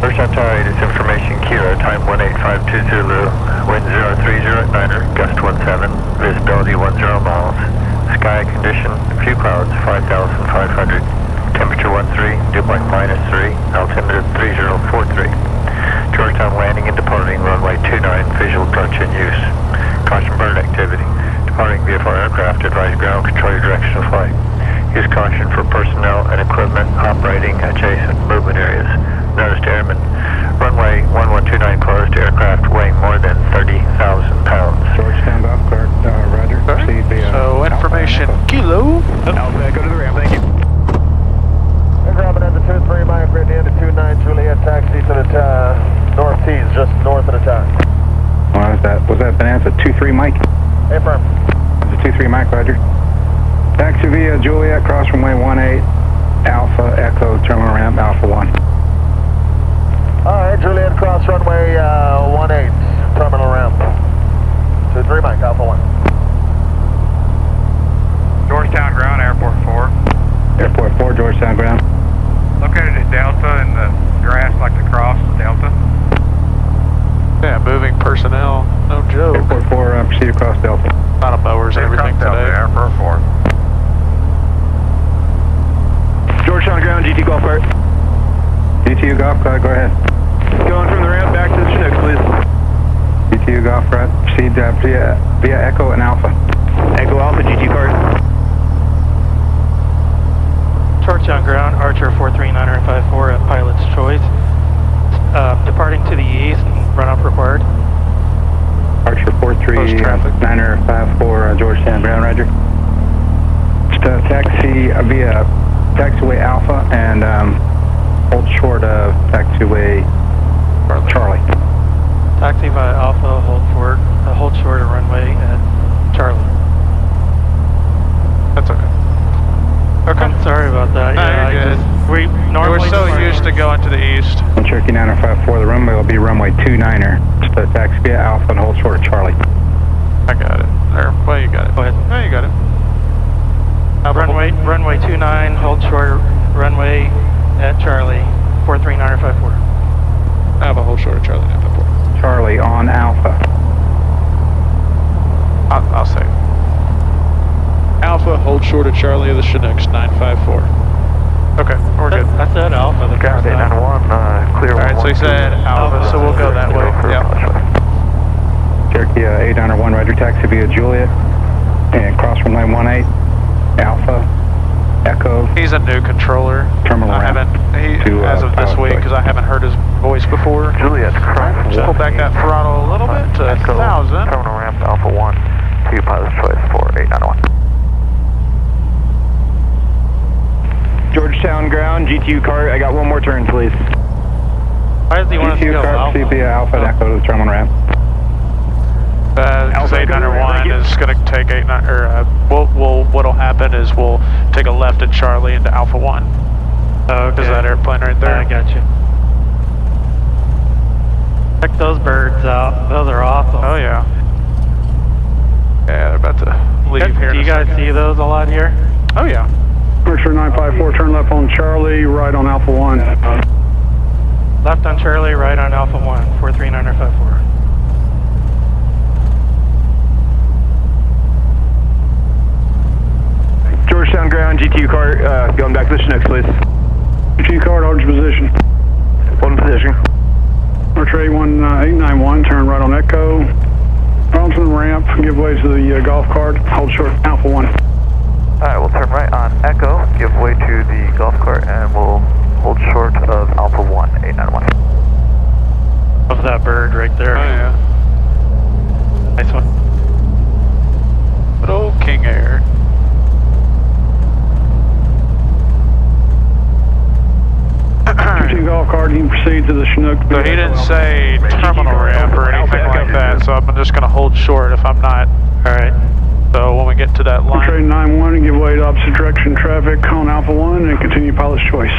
First time tower, this information, Kilo, time 18520 Zulu, wind 030 at Niner, gust 17, visibility 10 miles. Sky condition, few clouds, 5,500. Temperature 13, dew point -3, altimeter 3043. Georgetown landing and departing, runway 29, visual approach in use. Caution bird activity. Departing VFR aircraft, advise ground control your direction of flight. Use caution for personnel and equipment operating adjacent movement areas. Notice to airmen, runway 1129 closed to aircraft weighing more than 30,000 pounds. Georgetown golf cart, roger. Proceed via so information, Kilo. Alpha, go to the ramp, thank you. Dropping at the 2-3 Mike, right into 29 Juliet, taxi to the north tees, just north of the tower. What was that? Was that Bonanza 2-3 Mike? Affirm. It's a 2-3 Mike, roger. Taxi via Juliet, cross runway 18, Alpha Echo, terminal ramp, Alpha 1. Alright, Juliet, cross runway 18, terminal ramp. 2-3 Mike, Alpha 1. Georgetown ground, airport 4. Airport 4, Georgetown ground. Located at Delta in the grass like the cross, Delta. Yeah, moving personnel, no joke. Airport 4, proceed across Delta. A lot of mowers and everything today. Airport 4. Georgetown ground, GT Golf Cart. GTU golf cart, go ahead. Going from the ramp back to the Chinook, please. GTU golf cart, proceed via Echo and Alpha. Echo Alpha, GT Cart. Georgetown ground, Archer 43954 at Pilots Choice. Departing to the east, run up required. Archer 43954, Georgetown ground, roger. Just taxi via taxiway Alpha and hold short of taxiway Charlie. Taxi via Alpha, hold short of runway at Charlie. That's okay. Okay. I'm sorry about that. No, yeah, you're good. Normally We're so used to going to the east. On Cherokee 9054, the runway will be runway 29er. Just taxi via Alpha and hold short of Charlie. I got it. There. Well, you got it. Go ahead. No, you got it. Runway 29, hold short runway at Charlie, 43954. I have a whole short of Charlie 954. Charlie on Alpha. I'll say. Alpha, hold short of Charlie of the Chinooks, 954. Okay, we're good. I said Alpha the Ground first time. 891, clear. Alright, so he said Alpha, so we'll go that way. Yeah. Cherokee 891, roger, taxi via Juliet and cross runway 18, Alpha, Echo. He's a new controller. Terminal I ramp haven't, to, as of this Pilot week, Choice. because I haven't heard his voice before. Juliet, cross. Just pull back that throttle a little bit to 1,000. Terminal ramp Alpha 1 to Pilot's Choice 4891. Georgetown ground, GTU cart, I got one more turn, please. Why does he want us to GTU go cart, Alpha? proceed via Alpha and Echo to the terminal ramp. Because 891 is going to take 89, or what'll happen is we'll take a left at Charlie into Alpha 1. Okay. Is that airplane right there? I got you. Check those birds out. Those are awesome. Oh yeah. Yeah, they're about to leave here. Do you guys see those a lot here? Oh yeah. Archer 954, turn left on Charlie, right on Alpha 1. Left on Charlie, right on Alpha 1, 43954. Georgetown ground, GTU cart, going back to the Chinooks, please. GTU cart, hold your position. One position. Archer 891, turn right on Echo. Onto the ramp, give way to the golf cart, hold short Alpha 1. Alright, we'll turn right on Echo, give way to the golf cart, and we'll hold short of Alpha 1, 891. Love that bird right there. Oh yeah. Nice one. Good old King Air. GTU golf cart, you can proceed to the Chinook. So he didn't say terminal ramp or anything like that, so I'm just going to hold short if I'm not. Alright. So when we get to that line. Archer 891 and give way to opposite direction traffic on Alpha 1 and continue Pilot's Choice.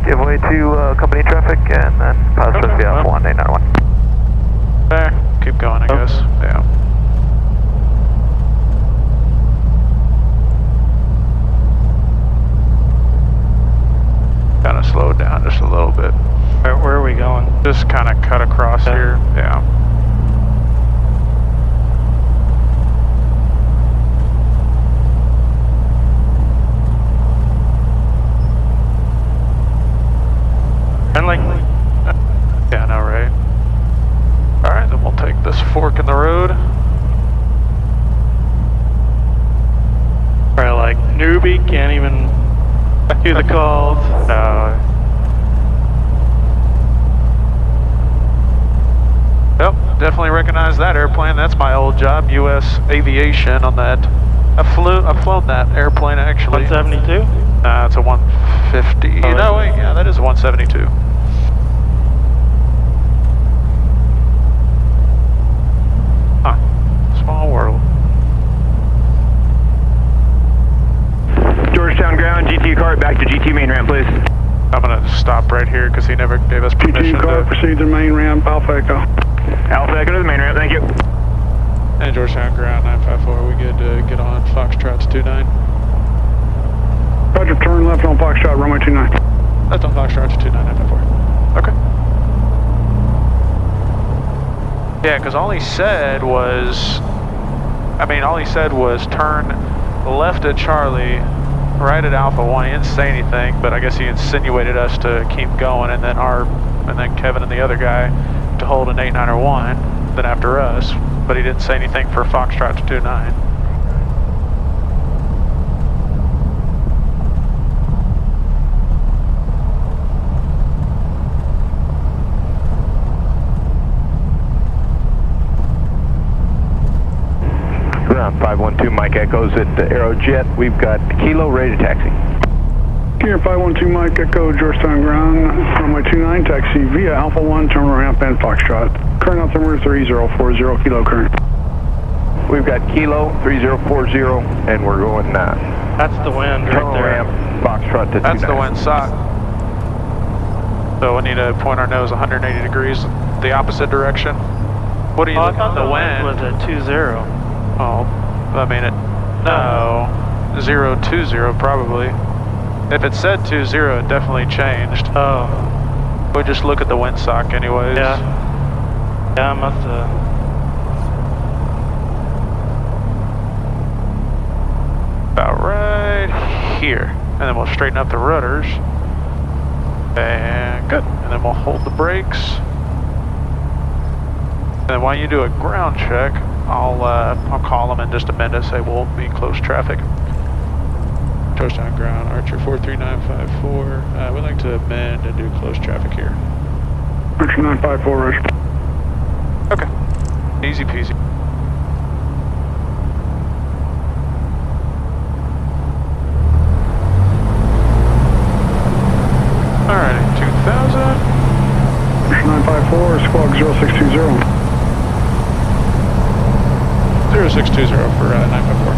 Give way to company traffic, and then Pilot's Choice via Alpha 1, 891. There. Keep going, I guess. Yeah. Kind of slow down just a little bit. Where are we 1. Just kind of cut across here, yeah. Friendly. Yeah, I know, right? Alright, then we'll take this fork in the road. Probably like, newbie, can't even hear the calls. No. Yep, definitely recognize that airplane. That's my old job, U.S. Aviation on that. I've flown that airplane actually. 172? It's a 150. Oh, No, wait, yeah, that is a 172. Huh, small world. Georgetown ground, GT cart back to GT main ramp, please. I'm gonna stop right here because he never gave us permission GT car, to. proceed to main ramp, Alpha Echo. Alpha Echo to the main ramp, thank you. And Georgetown ground 954. We good to get on Foxtrot to 29. Roger, turn left on Foxtrot, runway 29. Left on Foxtrot to 29 954. Okay. Yeah, because all he said was, turn left at Charlie, right at Alpha 1. He didn't say anything, but I guess he insinuated us to keep going, and then Kevin and the other guy to hold an 89 or 1, then after us, but he didn't say anything for Foxtrot to 29. Ground 512 Mike Echoes at Aerojet. We've got Kilo ready to taxi. Here, 512 Mike Echo, Georgetown ground, runway 29, taxi via Alpha 1, terminal ramp and Foxtrot. Current altimeter 3040, kilo current. We've got Kilo 3040, and we're going That's the wind right terminal there. ramp, Foxtrot to 29. That's the wind sock. So we need to point our nose 180 degrees the opposite direction. What are you looking at? The wind was at 20. Oh, I mean it. No, 020 probably. If it said 20, it definitely changed. Oh. We just look at the windsock anyways. Yeah. Yeah, I must have. About right here. And then we'll straighten up the rudders. And good. And then we'll hold the brakes. And then while you do a ground check, I'll call them in just a minute, say we'll be close traffic. Georgetown ground, Archer 43954. We'd like to amend and do close traffic here. Archer 954, Roger. Okay, easy peasy. Alrighty, 2000. Archer 954, squawk 0620. 0620 for 954.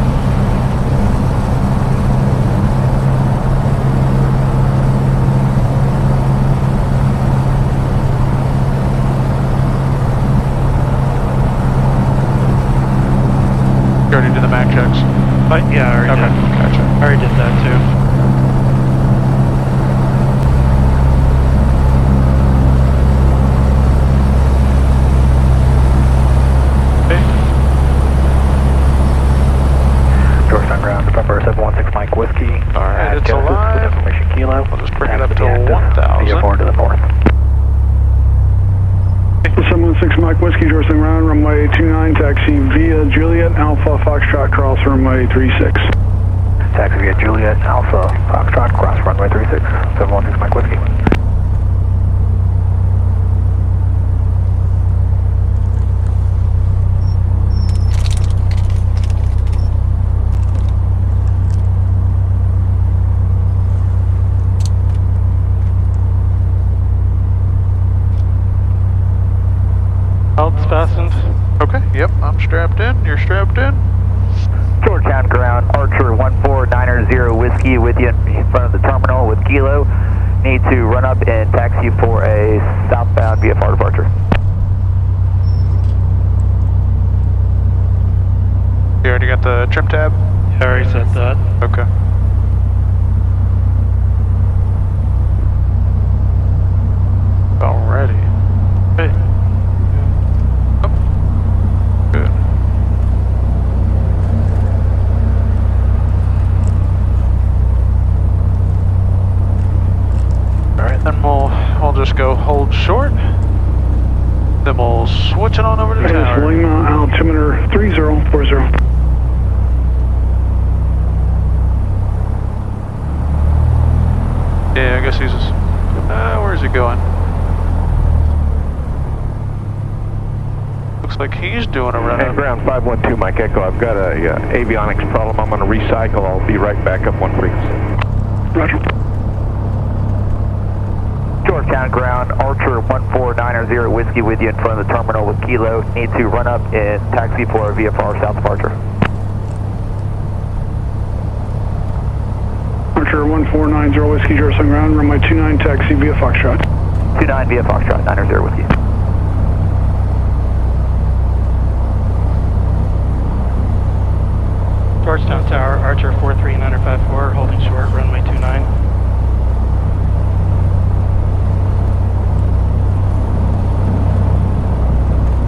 You already did the Mac checks? Yeah, I already did. Gotcha. I already did that too. Georgetown ground, November 716 Mike Whiskey. Alright, it's Genesis, alive. information Kilo. We'll just bring it up to Via 1000. 4 to the north. 716 Mike Whiskey, Georgetown ground, runway 29, taxi via Juliet, Alpha, Foxtrot, cross runway 36. Taxi via Juliet, Alpha, Foxtrot, cross runway 36. 716 Mike Whiskey. Belts fastened. Okay, yep, I'm strapped in. You're strapped in. Georgetown ground, Archer 14990 Whiskey with you in front of the terminal with Kilo. Need to run up and taxi for a southbound VFR departure. You already got the trim tab? Yeah, I already set that. Okay. Alrighty. Then we'll just go hold short. Then we'll switch it on over to the tower. Lima, altimeter 3040. Yeah, I guess he's just, where's he going? Looks like he's doing a run. Hey, ground 512 Mike Echo, I've got a avionics problem. I'm going to recycle. I'll be right back up one frequency. Roger. Georgetown ground, Archer 14900 Whiskey with you in front of the terminal with Kilo. Need to run up and taxi for a VFR south departure. Archer 1490 Whiskey, Georgetown ground, runway 29, taxi via Foxtrot. 29 via Foxtrot, 900 with you. Georgetown Tower, Archer 43954, holding short, runway 29.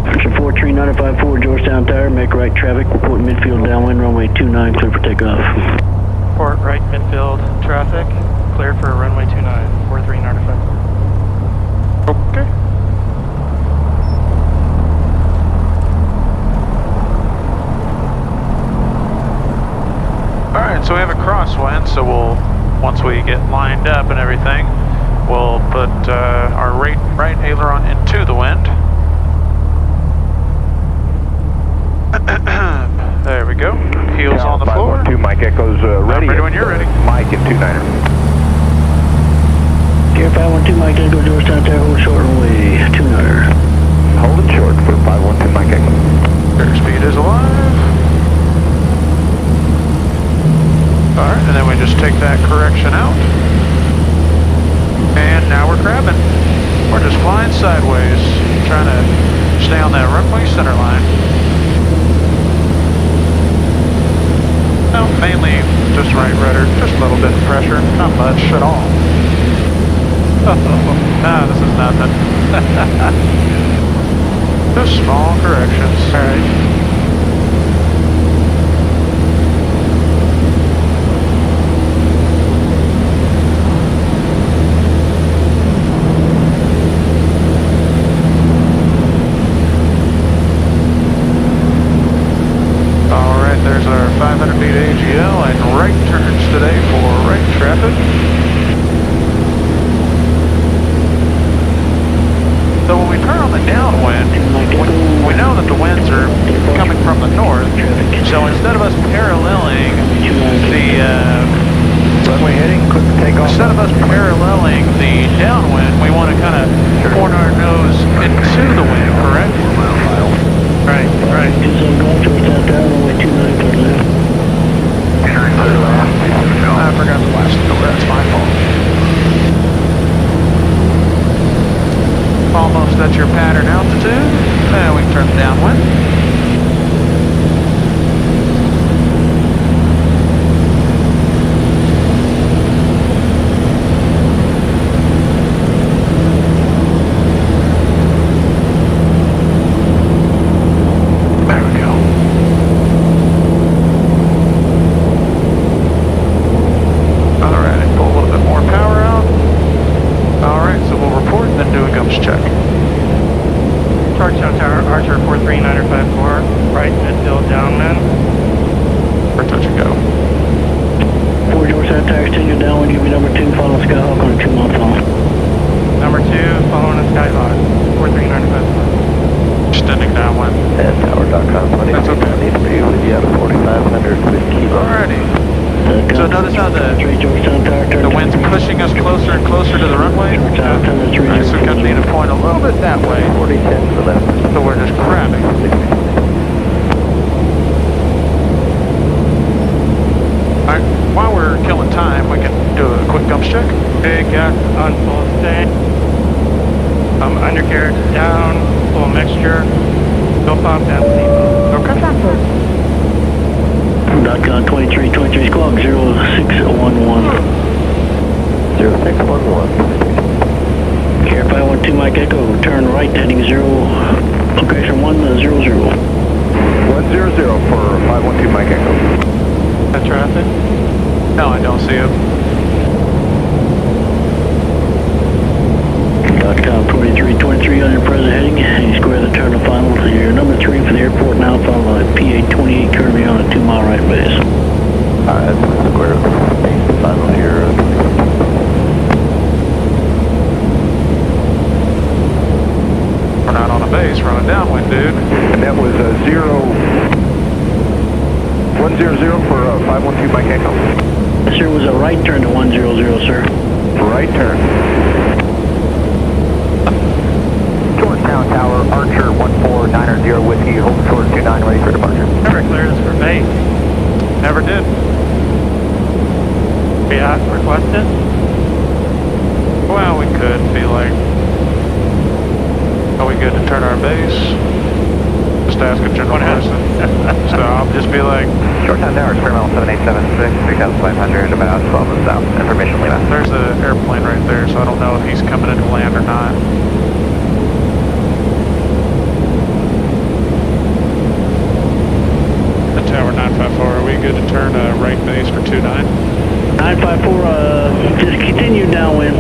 Archer 43954, Georgetown Tower, make right traffic, report midfield downwind, runway 29, clear for takeoff. Report right midfield traffic, cleared for runway 29, 43954. Okay. Alright, so we have a crosswind, so once we get lined up and everything, we'll put our right aileron into the wind. There we go. Heels on the floor. 512 Mike Echo's ready. I'm ready when you're ready. Mike and 29er. Gear 512 Mike Echo, Georgetown Tower, hold short, runway 29. Holding short for 512 Mike Echo. Airspeed is alive. Alright, and then we just take that correction out. And now we're crabbing. We're just flying sideways, trying to stay on that runway center line. No, mainly just right rudder, just a little bit of pressure, not much at all. Nah, this is nothing. Just small corrections. Alright. There's our 500 feet AGL and right turns today for right traffic. So when we turn on the downwind, we know that the winds are coming from the north. So instead of us paralleling the Runway heading, quick takeoff. instead of us paralleling the downwind, we want to kind of point our nose into the wind, correct? Right, right. Georgetown Tower, runway 29, clear left. I forgot the last door, that's my fault. Almost at your pattern altitude. And we can turn the downwind. Georgetown Tower, Archer 43954, right midfield downwind. For touch and go. 4 Georgetown Tower, extend your downwind, give me number 2, follow Skyhawk on a 2-mile follow. Number 2, following a Skyhawk, 43954. Extending downwind. And tower.com, That's okay. need to be with you at 4500 with Kilo. Alrighty. So notice how the wind's pushing us closer and closer to the runway. Alright, so we kind of need to point a little bit that way. 4010 to the left. So we're just crabbing. Alright, while we're killing time, we can do a quick gumps check. Okay, gas on full tank. Undercarriage down, full mixture. Fuel pump and seat. Okay. .com 23 squawk 0611. 0611. Care 512 Mike Echo, turn right heading 0, location 100. 100 for 512 Mike Echo. That traffic? No, I don't see it. 3 on your present heading. You square the turn to final. You're number 3 for the airport now, followed by PA 28 curving on a 2 mile right base. That's square base final here. We're not on a base, we're on a downwind, dude. And that was 100 for 512 Mike Echo. Yes, sir, was a right turn to 100, sir. Right turn. Georgetown Tower, Archer 149er Whiskey, hold short 29, ready for departure. Never cleared us for base. Never did. Yeah, requested. Well, we could be like, are we good to turn our base? Just ask a general person. So I'll just be like, Georgetown Tower, Square 7876, 3500, about 12 of south. Information Lima. there's an airplane right there, so I don't know if he's coming in to land or not. The tower 954, are we good to turn right base for 29? 954, just continue downwind.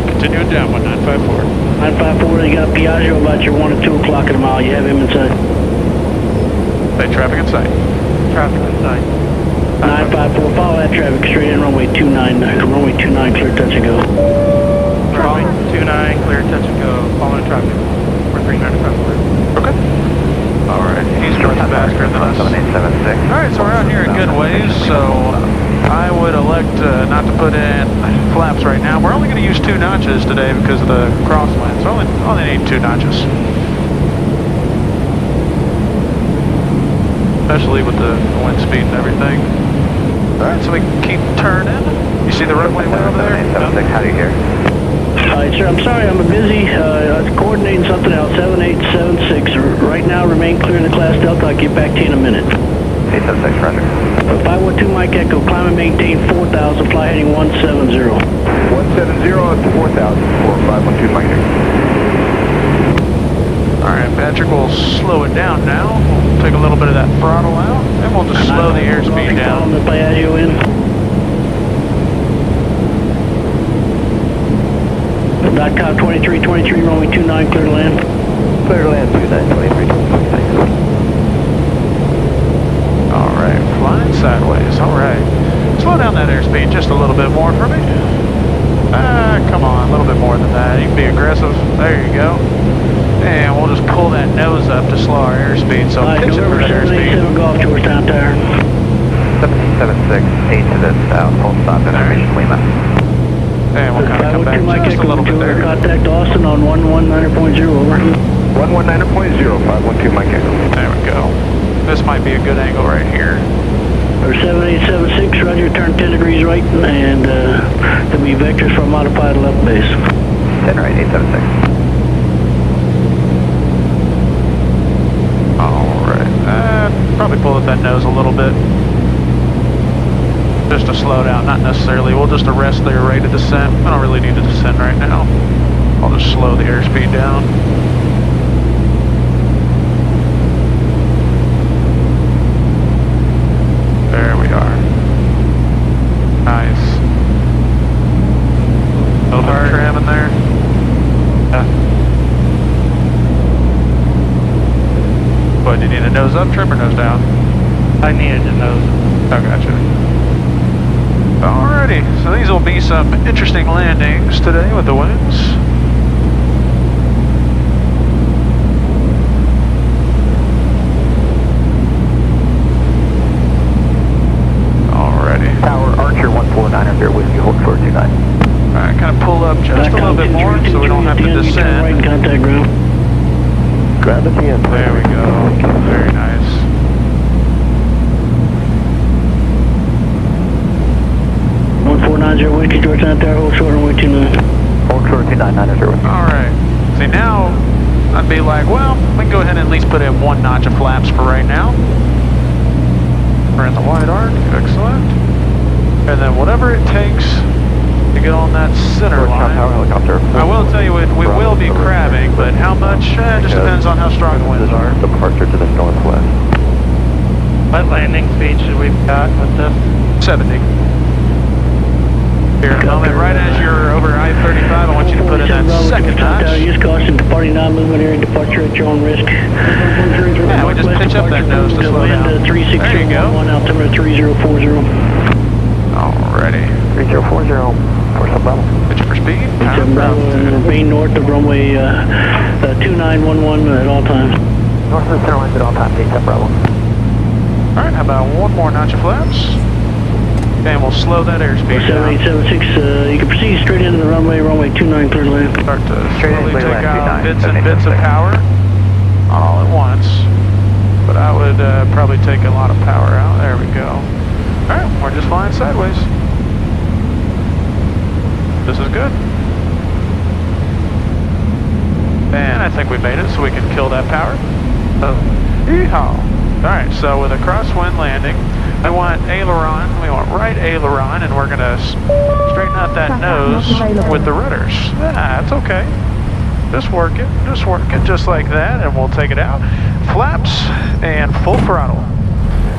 Continuing downwind, 954. 954, you got Piaggio about your 1 or 2 o'clock in the mile. You have him inside. Say traffic in sight. Traffic in sight. 954, follow that traffic straight in, runway 29, clear touch and go. Runway 29, clear touch and go. Following traffic. 43954. Okay. Alright, he's going faster than us. 7876. Alright, so we're out here in good ways, so I would elect not to put in flaps right now. We're only going to use 2 notches today because of the crosswind, so only need 2 notches. Especially with the wind speed and everything. Alright, so we can keep turning. You see the runway way over there? 7876, how do you hear? Alright, sir, I'm sorry, I'm busy. I was coordinating something else. 7876. Right now, remain clear in the class Delta. I'll get back to you in a minute. 876, roger. 512 Mike Echo, climb and maintain 4000, fly heading 170. 170 up to 4,000 for 512 Mike Echo. Alright, Patrick, we'll slow it down now. We'll take a little bit of that throttle out, and we'll just slow the airspeed down. Follow the Piaggio in. .com 2323, runway 29, clear to land. Clear to land 2923. Alright, flying sideways, alright. Slow down that airspeed just a little bit more for me. Come on, a little bit more than that. You can be aggressive. There you go. And we'll just pull that nose up to slow our airspeed, so pitch it for that airspeed. 787 Golf, Georgetown Tower. 776, 8 to the south, full stop, information Lima. And we'll kind of come back just a little bit there. Contact Austin on 119.0, over. 119.0, 512 Mike Echo. There we go. This might be a good angle right here. Or 7876, roger, turn 10 degrees right, and there'll be vectors for a modified left base. 10 right, 876. Alright, probably pull up that nose a little bit. Just to slow down, not necessarily. We'll just arrest their rate of descent. I don't really need to descend right now. I'll just slow the airspeed down. There we are. Nice. A little bit of trim in there. What, do you need a nose up trim or nose down? I needed a nose. Oh, gotcha. Alrighty, so these will be some interesting landings today with the winds. Alrighty. Tower Archer 149 here, Whiskey, hold short 29. Alright, kind of pull up just a little bit more so we don't have to descend. Right in contact ground. Ground at the end. There we go. Very nice. 1490 Whiskey, Georgetown Tower, hold short runway 29. Hold short 299 with you. Alright. See, now I'd be like, well, we can go ahead and at least put in 1 notch of flaps for right now. We're in the wide arc. Excellent. And then whatever it takes to get on that center line. Helicopter. I will tell you, we will be crabbing, but how much? Just depends on how strong the winds are. Departure to the northwest. What landing speed should we got with this? 70. Here, moment, right as you're over I-35, I want you to put in that second notch. Use caution, departing non-movement area, departure at your own risk. Yeah, we just pitch up that nose to slow down. There you go. Altimeter 3040. Alrighty. 3040, for some level. Pitch for speed. Remain north of runway 2911 at all times. North of the center lines at all times, 8 Bravo. Alright, how about one more notch of flaps? And we'll slow that airspeed down. 7876, you can proceed straight into the runway 29 clear lane. Start to slowly take out bits and bits of power all at once. But I would probably take a lot of power out. There we go. Alright, we're just flying sideways. This is good. And I think we made it so we can kill that power. Yeehaw! Alright, so with a crosswind landing, I want aileron, we want right aileron, and we're going to straighten out that nose with the rudders. That's okay. Just work it just like that, and we'll take it out. Flaps and full throttle.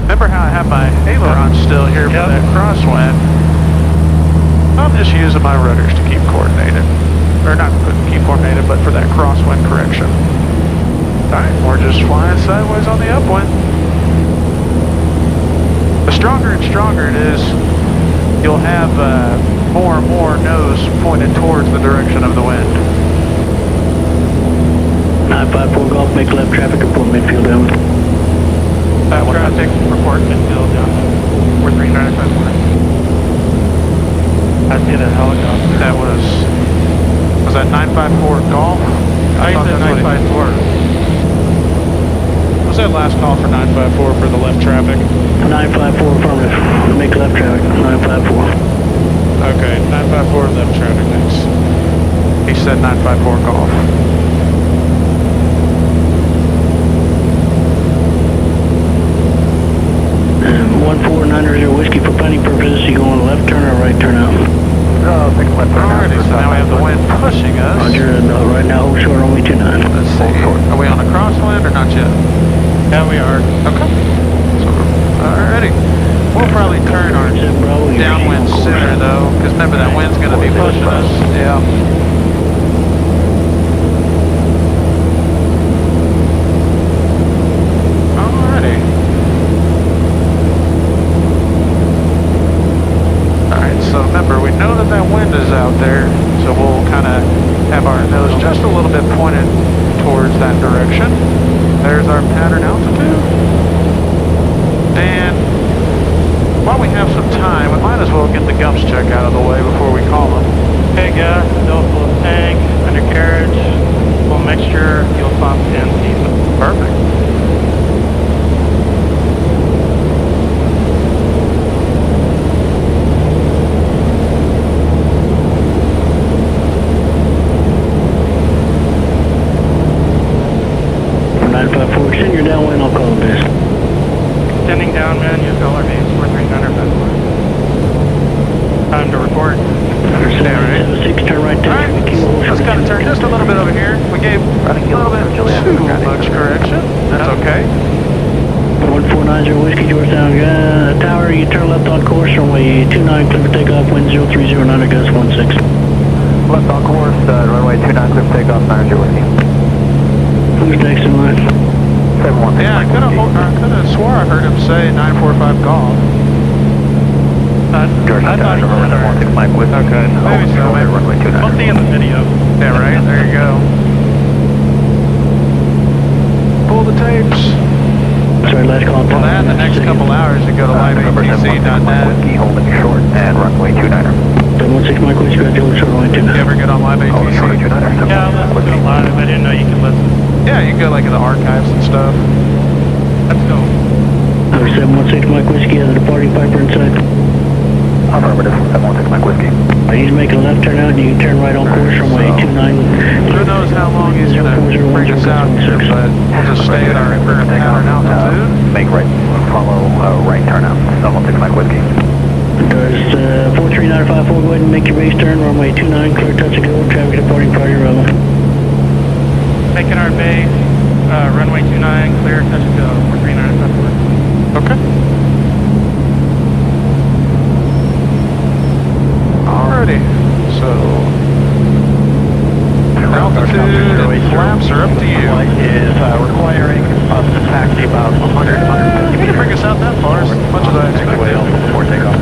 Remember how I have my aileron still here for that crosswind? I'm just using my rudders to keep coordinated. Or not keep coordinated, but for that crosswind correction. Alright, we're just flying sideways on the upwind. The stronger and stronger it is, you'll have more and more nose pointed towards the direction of the wind. 954 Golf, make left traffic report midfield down. Traffic report midfield down. 43954. I see the helicopter. That was that 954 Golf? I said 954. What was that last call for 954 for the left traffic? 954 affirmative. Make left traffic. 954. Okay, 954 left traffic, thanks. He said 954 Golf. 1490 whiskey for planning purposes. You go on left turn or right turn out? Alrighty, so now we have the wind pushing us. Roger, and right now hold short runway 29. Let's see. Are we on a crosswind or not yet? Yeah, we are. Okay. Alrighty. We'll probably turn our downwind sooner though, because remember that wind's going to be pushing us. Yeah. Alrighty. Alright, so remember, we know that that wind is out there, so we'll kind of have our nose just a little bit pointed towards that direction. There's our pattern altitude. And while we have some time, we might as well get the gumps check out of the way before we call them. Okay, gas, still full tank, undercarriage, full mixture, fuel pump, and diesel. Perfect. Extend your downwind, I'll call it this. Extending down, man, use LRBs, 43954. Time to report. 76, turn right there. Alright, let's kind of turn just a little bit over here. We gave a little bit too much correction. That's okay. 1490 whiskey, Georgetown Tower, you turn left on course, runway 29, clear for takeoff, wind 0309, gust 16. Left on course, runway 29, clear for takeoff, 90 whiskey. Who's next in line? 716. Yeah, I could have swore I heard him say 945 Golf. Georgetown Tower, remember 716 Mike with. Okay, maybe so. Runway 29. I'll see in the video. Yeah, right, there you go. Pull the tapes. Sorry, last call. Well, that, the next couple hours, you go to liveatc.net. Whiskey, holding short, and runway 29er. 716 Mike Whiskey, got you short runway 29. You ever get on liveatc? Runway 29er. Yeah, I'll listen to it live. I didn't know you could listen. Yeah, you can go like in the archives and stuff. Let's go. 716 Mike Whiskey has a departing Piper inside. Affirmative, 716 Mike Whiskey. He's making a left turn out, and you can turn right on course runway 29. Who knows how long he's going to bring us out here, but we'll just stay at our current pattern altitude. Make right, follow right turn out, 716 Mike Whiskey. There's 43954, go ahead and make your base turn, runway 29, clear touch and go, traffic departing prior to runway. Taking our base, runway 29, clear, touch and go, 43954. Okay. Alrighty, so be about 100, 150 You didn't bring us out that far, as much as I expected. Before takeoff.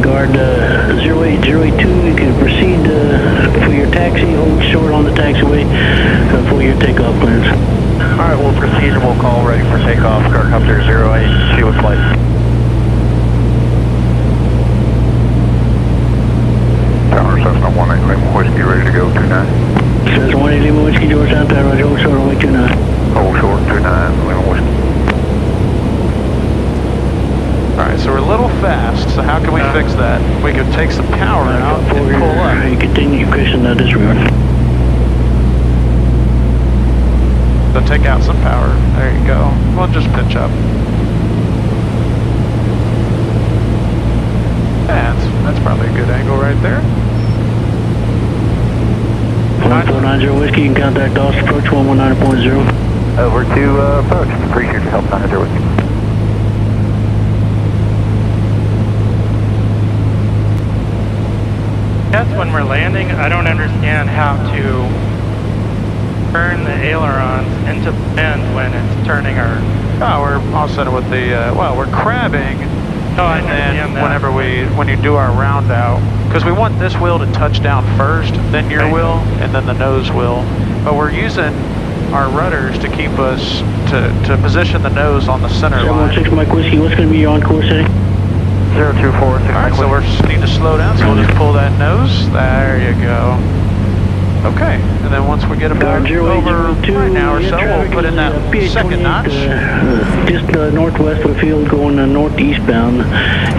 Guard 0802, you can proceed for your taxi, hold short on the taxiway for your takeoff clearance. Alright, we'll proceed and we'll call ready for takeoff. Carcopter 08, with flight. Tower Cessna 18 Lima Whiskey, ready to go, 29. Cessna 18 Lima Whiskey, Georgetown Tower, Roger, hold short on way 29. Hold short, 29 Lima Whiskey. Alright, so we're a little fast, so how can we fix that? We could take some power out and pull up. You continue, Christian, disregard. So take out some power. There you go. We'll just pitch up. That's probably a good angle right there. 1490 Whiskey, you can contact us, approach 119.0. Over to approach. Appreciate your help, 90 Whiskey. That's when we're landing. I don't understand how to turn the ailerons into bend when it's turning our... Oh, we're all set with the, well, we're crabbing. Oh, I and understand then that. when you do our round out, because we want this wheel to touch down first, then your wheel, and then the nose wheel. But we're using our rudders to keep us, to position the nose on the center line. 716 Mike Whiskey, what's going to be your on-course setting? 024, Alright, so we need to slow down, so we'll just pull that nose. There you go. Okay, and then once we get about over right now or so, we'll put in that second notch. Just northwest of the field going northeastbound.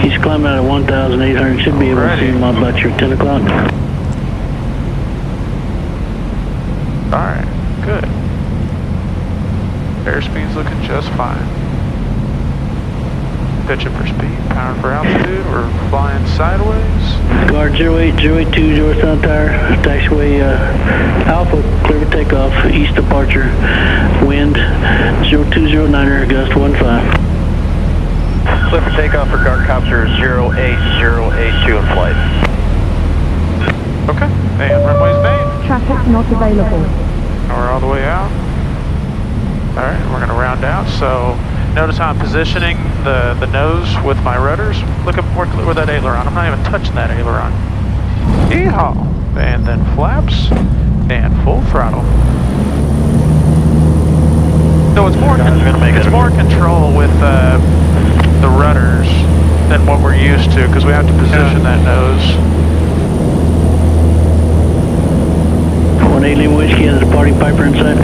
He's climbing out at 1,800. Should be able to see him about your 10 o'clock. Alright, good. Airspeed's looking just fine. Pitch it for speed, power for altitude, we're flying sideways. Guard 0802, Georgetown Tower, taxiway Alpha, clear for takeoff, east departure, wind 0209er, gust 15. Clear for takeoff for Carcopter 08082 in flight. Okay, and runway's made. Traffic not available. Now we're all the way out. Alright, we're going to round out, so notice how I'm positioning the nose with my rudders. Look at where that aileron. I'm not even touching that aileron. Yeehaw! And then flaps and full throttle. So it's more control with the rudders than what we're used to, because we have to position that nose. 18 Lima Whiskey has a departing Piper inside.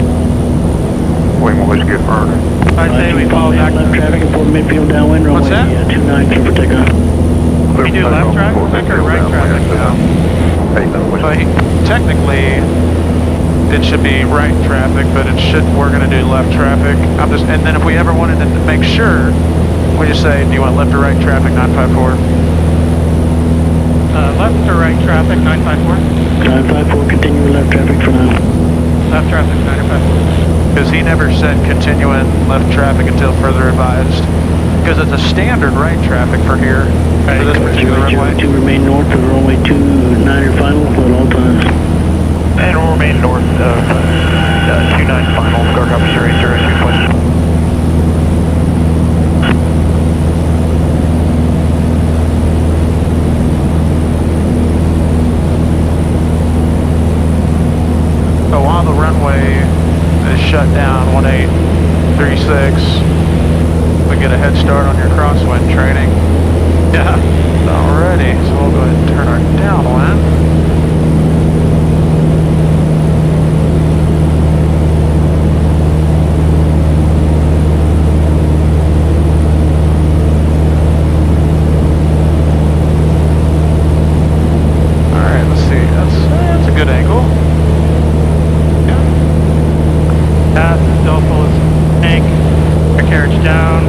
Lima Whiskey affirmed. I say we fall back. Left traffic report midfield downwind runway. What's that? 29 clear for takeoff. We do left traffic or right traffic? But technically, it should be right traffic, but we're going to do left traffic. And then if we ever wanted to make sure, we just say, do you want left or right traffic, 954? Left or right traffic, 954? 954, continue with left traffic for now. Left traffic, 954. Because he never said continuing left traffic until further advised. Because it's a standard right traffic for here, for this particular runway. To remain north of runway 29er final at all times. And we'll remain north of 29 final, Carcopter 0802 flight. So while the runway is shut down, 1836, we get a head start on your crosswind training. Yeah, alrighty, so we'll go ahead and turn our downwind. Alright, let's see, that's a good angle. Still full of tank, the carriage down,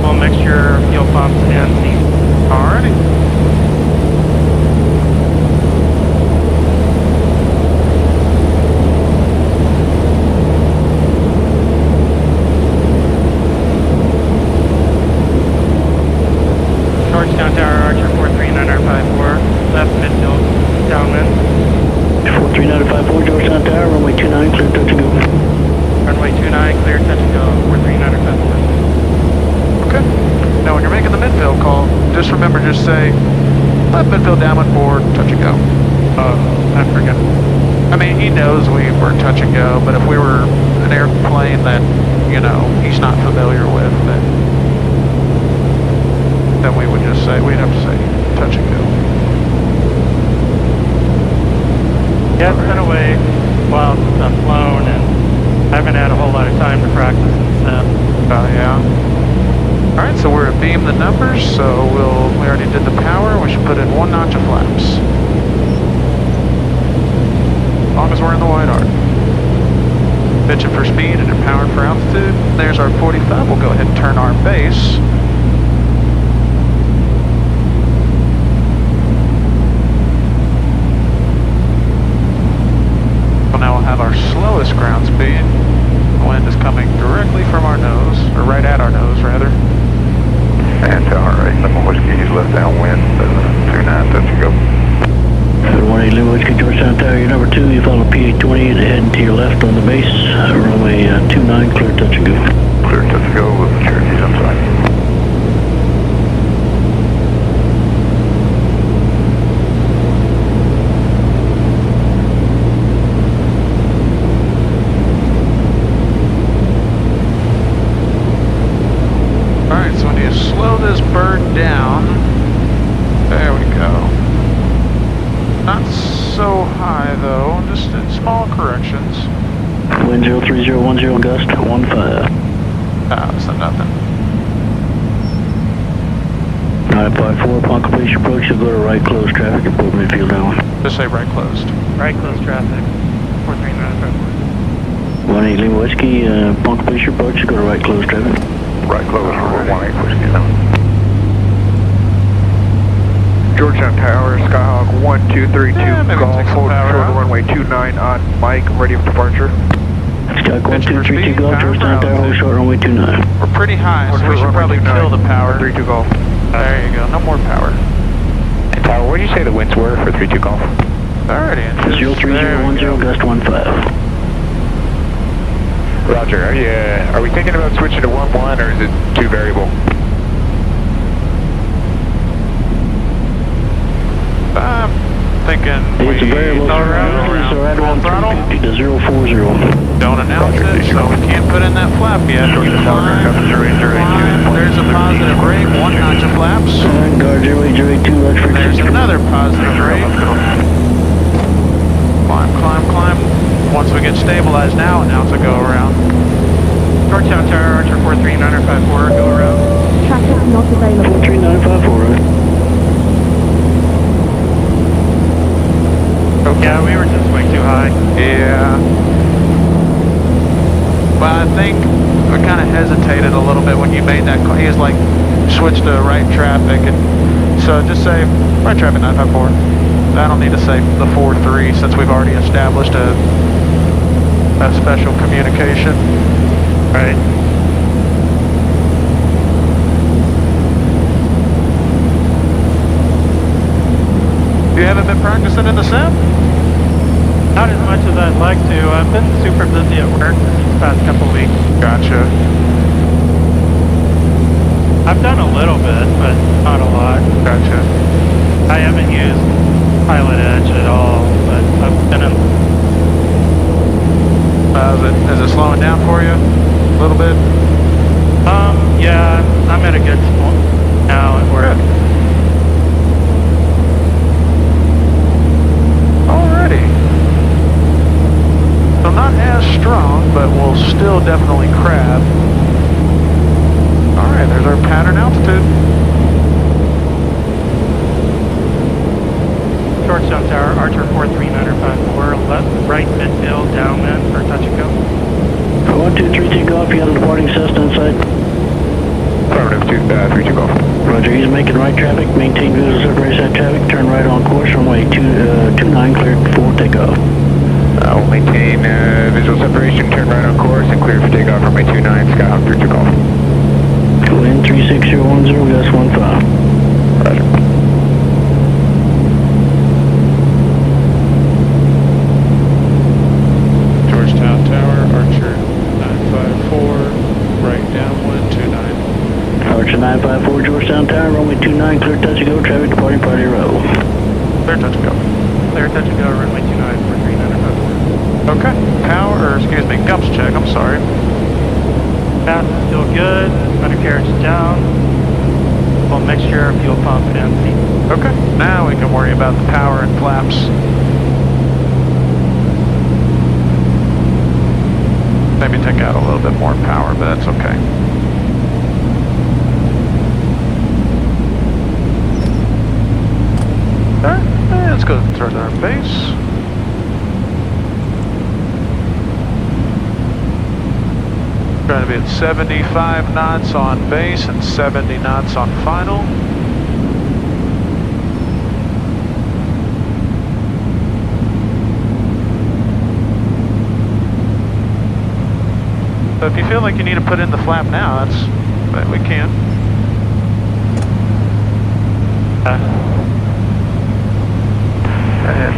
full mixture, fuel pumps and seat. Alrighty. Georgetown Tower, Archer 439R54, left midfield, downwind. 43954, Georgetown Tower, runway 29, clear touch and go. Runway runway 29, clear, touch and go, 43954. Okay. Now when you're making the midfield call, just remember, just say, left midfield downwind forward, touch and go. I forgot. I mean, he knows we were touch and go, but if we were an airplane that, you know, he's not familiar with, then we would just say, we'd have to say touch and go. Yeah, it's been a while since I've flown, and I haven't had a whole lot of time to practice since then. Oh, yeah. Alright, so we're at beam the numbers, so we already did the power, we should put in 1 notch of flaps. As long as we're in the wide arc. Pitching for speed and powered for altitude. There's our 45, we'll go ahead and turn our base. Now we'll have our slowest ground speed. The wind is coming directly from our nose, or right at our nose, rather. And alright, Lima Whiskey, he's left downwind, 29, touch and go. 18 Lima Whiskey, Georgetown Tower, you're number 2, you follow PA-20, heading to your left on the base, runway 29, clear, touch and go. Clear, touch and go, with the Cherokees on site. Alright, so when you slow this bird down, there we go. Not so high though, just in small corrections. Wind 03010, gust 15. Ah, so nothing. 954, upon completion approach, you'll go to right close traffic, report midfield down. Just say right closed. Right close traffic, 43954. 18 Lima Whiskey, upon completion approach, you'll go to right close traffic. Right close for 18 Whiskey now. Georgetown Tower, Skyhawk 1232, golf, hold short of runway 29 on Mike, ready for departure. Skyhawk 1232 golf, Georgetown Tower, hold short runway 29. We're pretty high, so we should probably kill the power. 32 golf. There you go, no more power. Hey Tower, what did you say the winds were for 32 golf? 30 inches. 03010, gust 15. Roger, are we thinking about switching to 1-1 or is it too variable? I'm thinking It's a variable, so right around 350 to 040. Don't announce it, so we can't put in that flap yet. There's a positive rate, 1 notch of flaps. Guard 08082, Lux for There's another positive rate. Climb, climb, climb. Once we get stabilized now, announce a go around. Georgetown Tower, Archer 43954, go around. Traffic not available. 43954, right? Okay. Yeah, we were just way too high. Yeah. Well, I think we kind of hesitated a little bit when you made that call. He was like, switch to right traffic. And so just say, right traffic 954. I don't need to say the 43 since we've already established a special communication. Right. You haven't been practicing in the sim? Not as much as I'd like to. I've been super busy at work these past couple weeks. Gotcha. I've done a little bit, but not a lot. Gotcha. I haven't used Pilot Edge at all, but I've been in... Is it slowing down for you a little bit? Yeah, I'm at a good spot now at work. Alrighty. So not as strong, but we'll still definitely crab. Alright, there's our pattern altitude. Georgetown Tower, Archer 43954, left, right midfield, downwind for touch and go. 1232 golf, you got a departing Cessna inside. Affirmative, 32 golf. Roger, he's making right traffic, maintain visual separation at traffic, turn right on course, runway 29, cleared for takeoff. We'll maintain visual separation, turn right on course, and clear for takeoff runway 29, Skyhawk 32 golf. Wind 36010, gust 15. Roger. Georgetown Tower, Archer Georgetown Tower, runway 29, clear touch and go, traffic departing party row. Clear touch and go. Clear touch and go, runway 29 for 3954. Okay. Power, or excuse me, gumps check, I'm sorry. Gas is still good, undercarriage is down. Full mixture, fuel pump empty. Okay. Now we can worry about the power and flaps. Maybe take out a little bit more power, but that's okay. Alright, let's go through our base. Trying to be at 75 knots on base and 70 knots on final. So if you feel like you need to put in the flap now, but we can.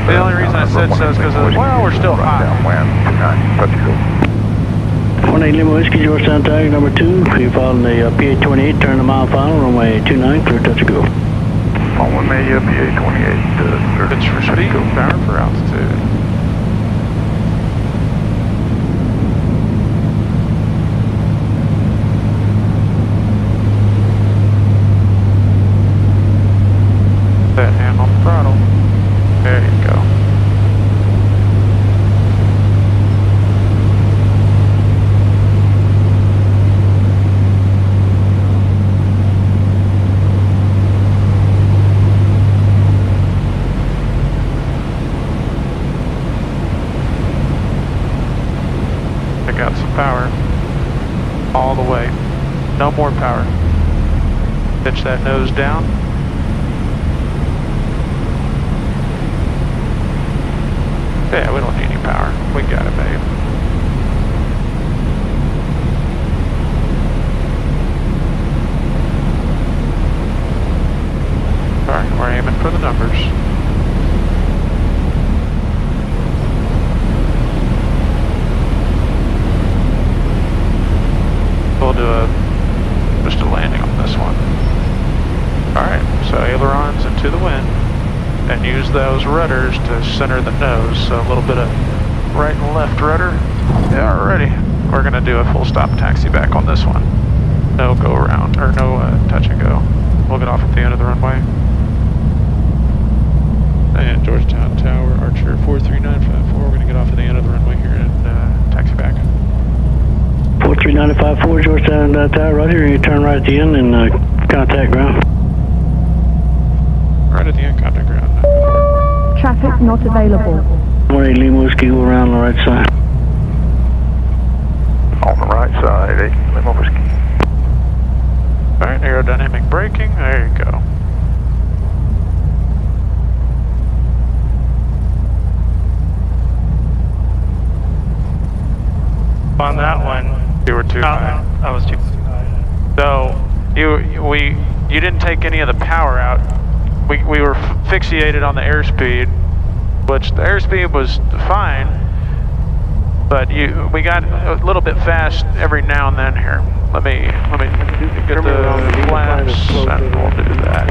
The only reason I said so is because, well, we're still hot. 18 Lima Whiskey, Georgetown Tower, number 2. You're following the PA-28, turn to mile final, runway 29, clear touch and go. On one may PA-28, Pitch for speed, power for altitude. That hand on the throttle. There you go. I got some power. All the way. No more power. Pitch that nose down. Yeah, we don't need any power. We got it, babe. Alright, we're aiming for the numbers. We'll do just a landing on this one. Alright, so ailerons into the wind. And use those rudders to center the nose, so a little bit of right and left rudder. Yeah, alrighty. We're gonna do a full stop taxi back on this one. No go around, or no touch and go. We'll get off at the end of the runway. And Georgetown Tower, Archer 43954, we're gonna get off at the end of the runway here and taxi back. 43954, Georgetown Tower, roger, you turn right at the end and contact ground. Right at the end, contact ground. Traffic not available. 18 Lima Whiskey, go around the right side. on the right side, 8 Lima Whiskey. Alright, aerodynamic braking, there you go. On that one, You were too high. I was too high. So you didn't take any of the power out. We were fixated on the airspeed, which the airspeed was fine, but we got a little bit fast every now and then here. Let me get the flaps and we'll do that.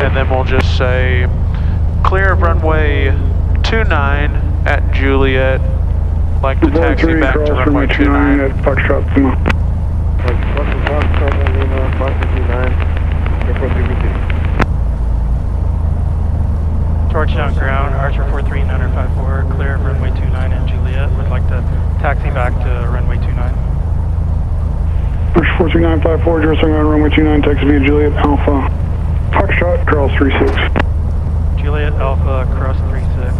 And then we'll just say clear of runway 29 at Juliet. Like to taxi back to runway 29 at Foxtrot Puma. Georgetown ground, Archer 43954, clear of runway 29 at Juliet. Would like to taxi back to runway 29. Archer 43954, Georgetown ground, runway 29, taxi via Juliet Alpha. Foxtrot, cross 36. Juliet Alpha, cross 36.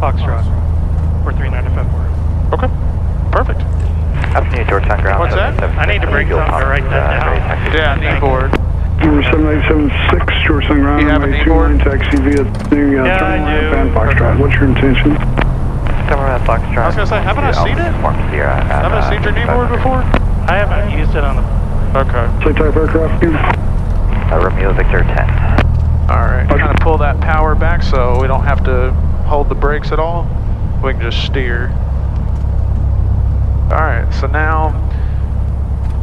Foxtrot. 43954. Okay, perfect. Afternoon, Georgetown ground. What's that? I need to bring something to write that down. Yeah, knee board. Number 7876, Georgetown ground, You have a runway kneeboard? 29, taxi via the Yeah, I do. Van Foxtrot. What's your intention? Summer at Foxtrot. I was gonna say, haven't I seen it? Haven't I seen your knee board before? I haven't used it on the... Okay. Say type aircraft, you. Romeo Victor 10. Alright, kind of pull that power back so we don't have to hold the brakes at all. We can just steer. Alright, so now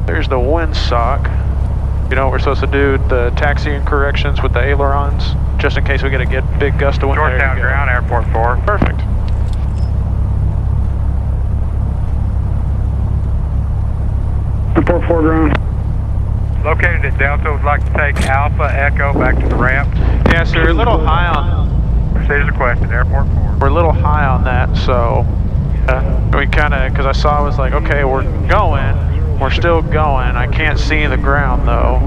there's the windsock. You know what we're supposed to do? The taxiing corrections with the ailerons, just in case we get a big gust of wind. Georgetown ground, airport 4. Perfect. Airport 4 ground. Located at Delta, would like to take Alpha Echo back to the ramp. Yeah, so we're a little high on. Procedures requested, airport 4. We're a little high on that, so we kind of, because I saw, I was like, okay, we're going, we're still going. I can't see the ground though,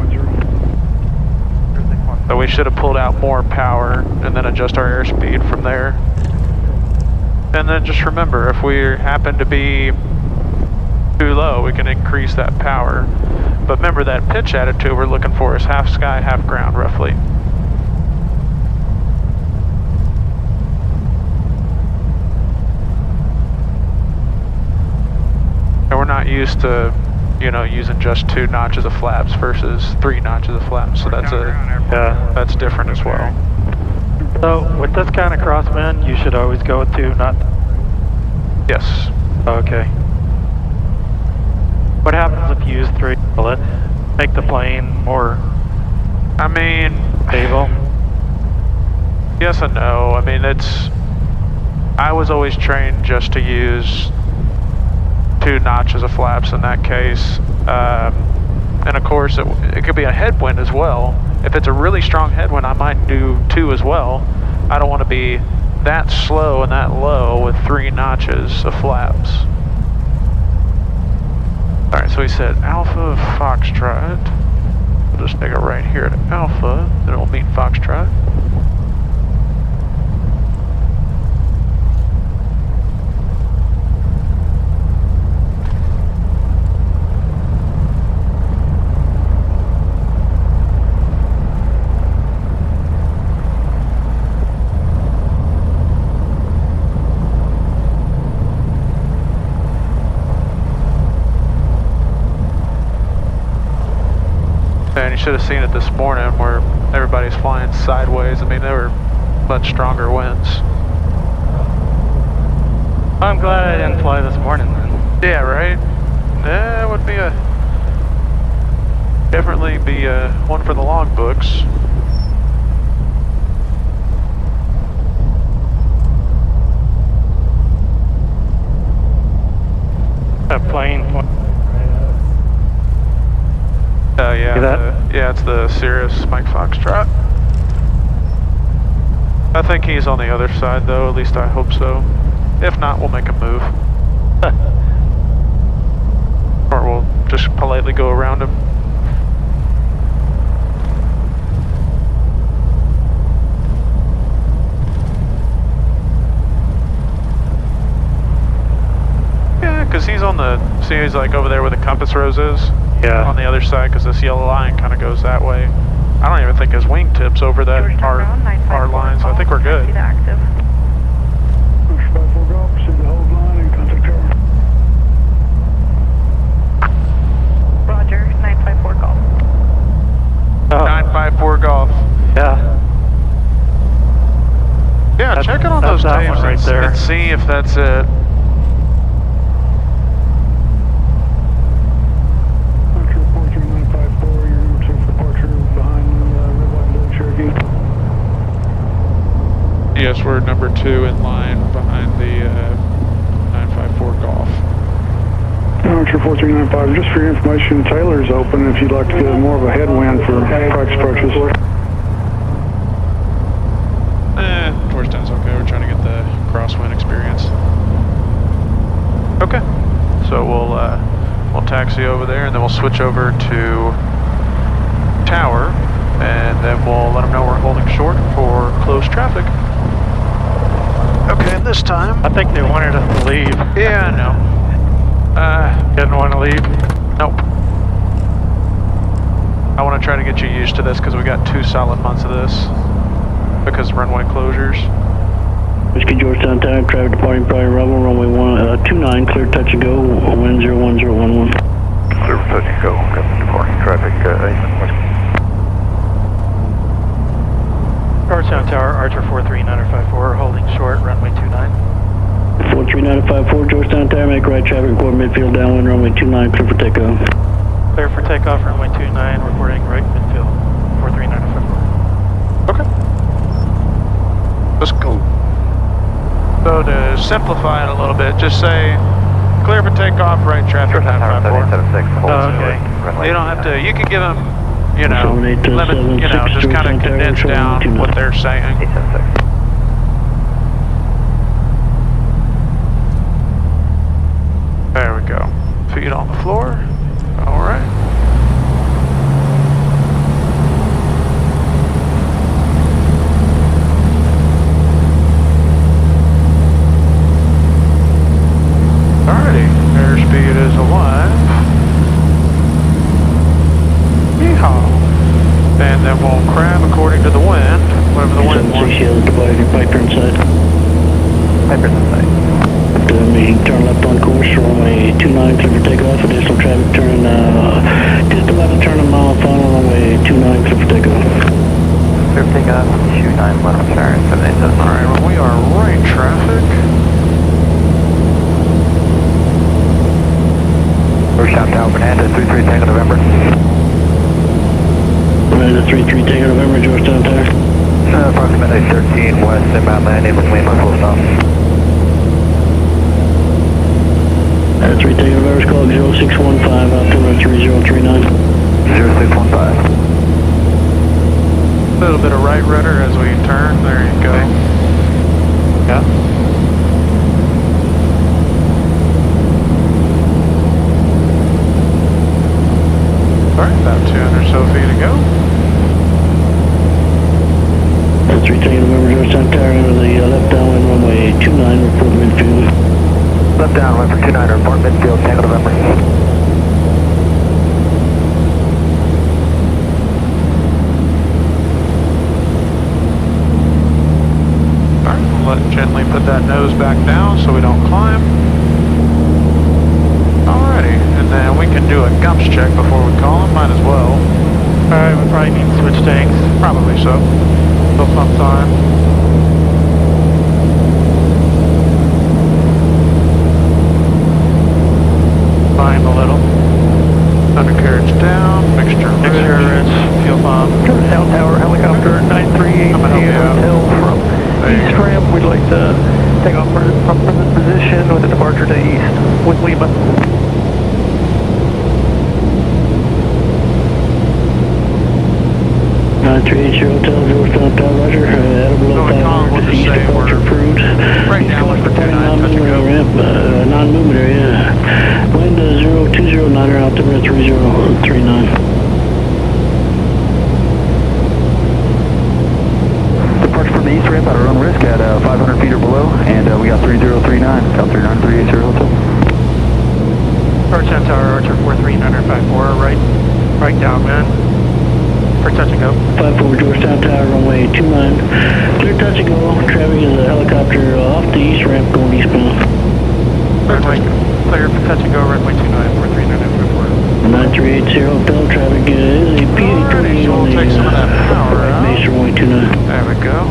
so we should have pulled out more power and then adjust our airspeed from there. And then just remember, if we happen to be too low, we can increase that power. But remember that pitch attitude we're looking for is half sky, half ground, roughly. And we're not used to, you know, using just 2 notches of flaps versus 3 notches of flaps. So that's different as well. So with this kind of crosswind, you should always go with 2, not. Yes. Okay. What happens if you use 3? Will it make the plane more, I mean, stable? Yes and no. I mean, I was always trained just to use 2 notches of flaps in that case. And of course, it could be a headwind as well. If it's a really strong headwind, I might do 2 as well. I don't want to be that slow and that low with 3 notches of flaps. Alright, so we said Alpha Foxtrot. We'll just make it right here at Alpha, then it'll meet Foxtrot. And you should have seen it this morning where everybody's flying sideways. I mean, there were much stronger winds. I'm glad I didn't fly this morning then. Yeah, right? That would be definitely be one for the logbooks. That plane. Yeah, it's the Cirrus Mike Foxtrot. I think he's on the other side though, at least I hope so. If not, we'll make a move. Or we'll just politely go around him. Yeah, because he's on the, see he's like over there where the compass rose is? Yeah. On the other side, because this yellow line kind of goes that way. I don't even think his wingtips over that our line, so I think we're good. Active. Push 54 Golf, proceed to hold line and contact tower. Roger, 954 Golf. 954 Golf. Yeah. Yeah, check it on those tapes right there. And see if that's it. Yes, we're number 2 in line behind the 954 Golf. Archer 4395, just for your information, Taylor's open if you'd like to get more of a headwind for practice approaches. Georgetown's okay, we're trying to get the crosswind experience. Okay, so we'll taxi over there and then we'll switch over to tower and then we'll let them know we're holding short for close traffic. Okay, and this time... I think they wanted us to leave. Yeah, I know. Didn't want to leave? Nope. I want to try to get you used to this because we got 2 solid months of this because of runway closures. Whiskey Georgetown Tower, traffic departing Prairie Rebel, runway 29, clear touch and go, wind 01011. Clear touch and go, departing traffic, Georgetown Tower, Archer 43954, holding short, runway 29. 43954, Georgetown Tower, make right traffic, report midfield downwind, runway 29, clear for takeoff. Clear for takeoff, runway 29, reporting right midfield, 43954. Okay. Let's go. So to simplify it a little bit, just say clear for takeoff, right traffic 954. Oh, okay. You don't have to, you can give them, you know, limit, you know, just kind of condense down what they're saying. There we go. Feet on the floor. All right. Alrighty, airspeed is alive. Yeehaw. And then we'll crab according to the wind, whatever the wind wants. Piper inside. Piper's inside. Turn left on course, runway 29, clear for takeoff. Additional traffic turning, just about to turn a mile final, runway 29, clear for takeoff. Clear for takeoff, 29 left turn, 787. Alright, well, we are right traffic. Georgetown Tower, Fernandez, 33 Tango November. Fernandez, 33 Tango November, Georgetown Tower. Approximately 13 west, inbound landing with Lima, full stop. 3 Tango November's called 0615, altimeter 3039. 0615. A little bit of right rudder as we turn, there you go. Yeah. Alright, about 200 or so feet to go. 3 Tango November, Georgetown Tower, under the left downwind runway 29, report midfield. Left downwind for 29, report midfield, Tango November. Alright, we'll gently put that nose back down so we don't climb. Alrighty, and then we can do a gumps check before we call them, might as well. Alright, we probably need to switch tanks. Probably so. Still some time. Climb a little. Undercarriage down, mixture rich, fuel pump. South Tower, helicopter 938 Hotel from East Ramp. We'd like to take off from present position with a departure to the east with Lima. 938 Hotel, Georgetown Tower, Roger. Adam below 500 to east departure approved. Right now, we're for 29, touch and go. Ramp, non-movement area. Wind 0209, altimeter 3039. Departure from the east ramp at our own risk at 500 feet or below, and we got 3039, South 3938 Hotel. Georgetown Tower, Archer 43954, right downwind. For touch and go. 54 Georgetown Tower, runway 29. Clear touch and go. Traffic is a helicopter off the east ramp going eastbound. Runway clear for touch and go, runway 29 for 3954. 9380 Hotel, traffic is a PA-20 on the base runway 29. There we go.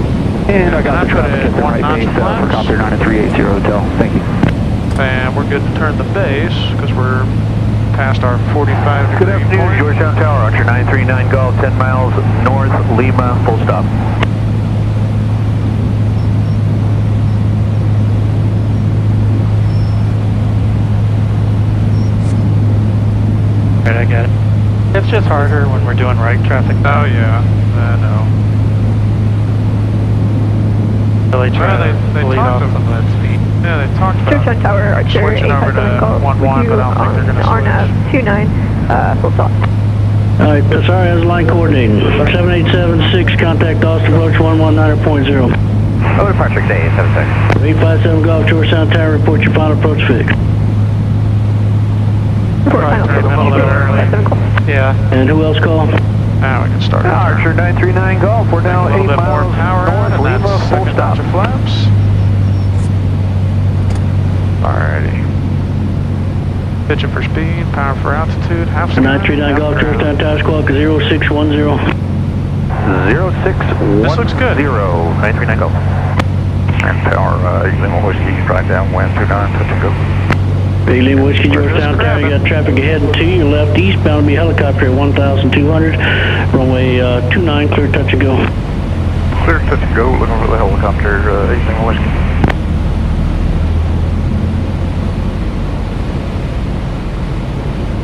And I got the traffic at the right base for copter 9380 Hotel. Thank you. And we're good to turn the base because we're past our 45 degree Good afternoon, point. Georgetown Tower, Archer 939 Golf, 10 miles north, Lima, full stop. Right, I get it. It's just harder when we're doing right traffic. Oh yeah, I know. Really try to lead off some of that speed. Yeah, they talked about Georgetown Tower, Archer switching over to 1-1, but I don't think they're going to switch. RNAV 29, full stop. Alright, sorry, that's line coordinating. 7876, contact Austin approach 119.0. Oh, departure 876. 857 Golf, Georgetown Tower, report your final approach fix. Report final fix, Yeah. And who else called? Now we can start. Archer 939 Golf, we're now a 8 little bit more miles power north, and Lima, that's full second stop. bunch of flaps. Alrighty. Pitching for speed, power for altitude, half second. 939 Golf, Georgetown Tower, squawk 0610. 0610. This looks good. 939 Golf. And power, Lima Whiskey, drive downwind, 29, touch and go. Bailey, Whiskey, Georgetown Tower, you got traffic ahead and to your left eastbound, be helicopter at 1,200, runway 29, clear touch and go. Clear touch and go, looking for the helicopter, 8 Whiskey.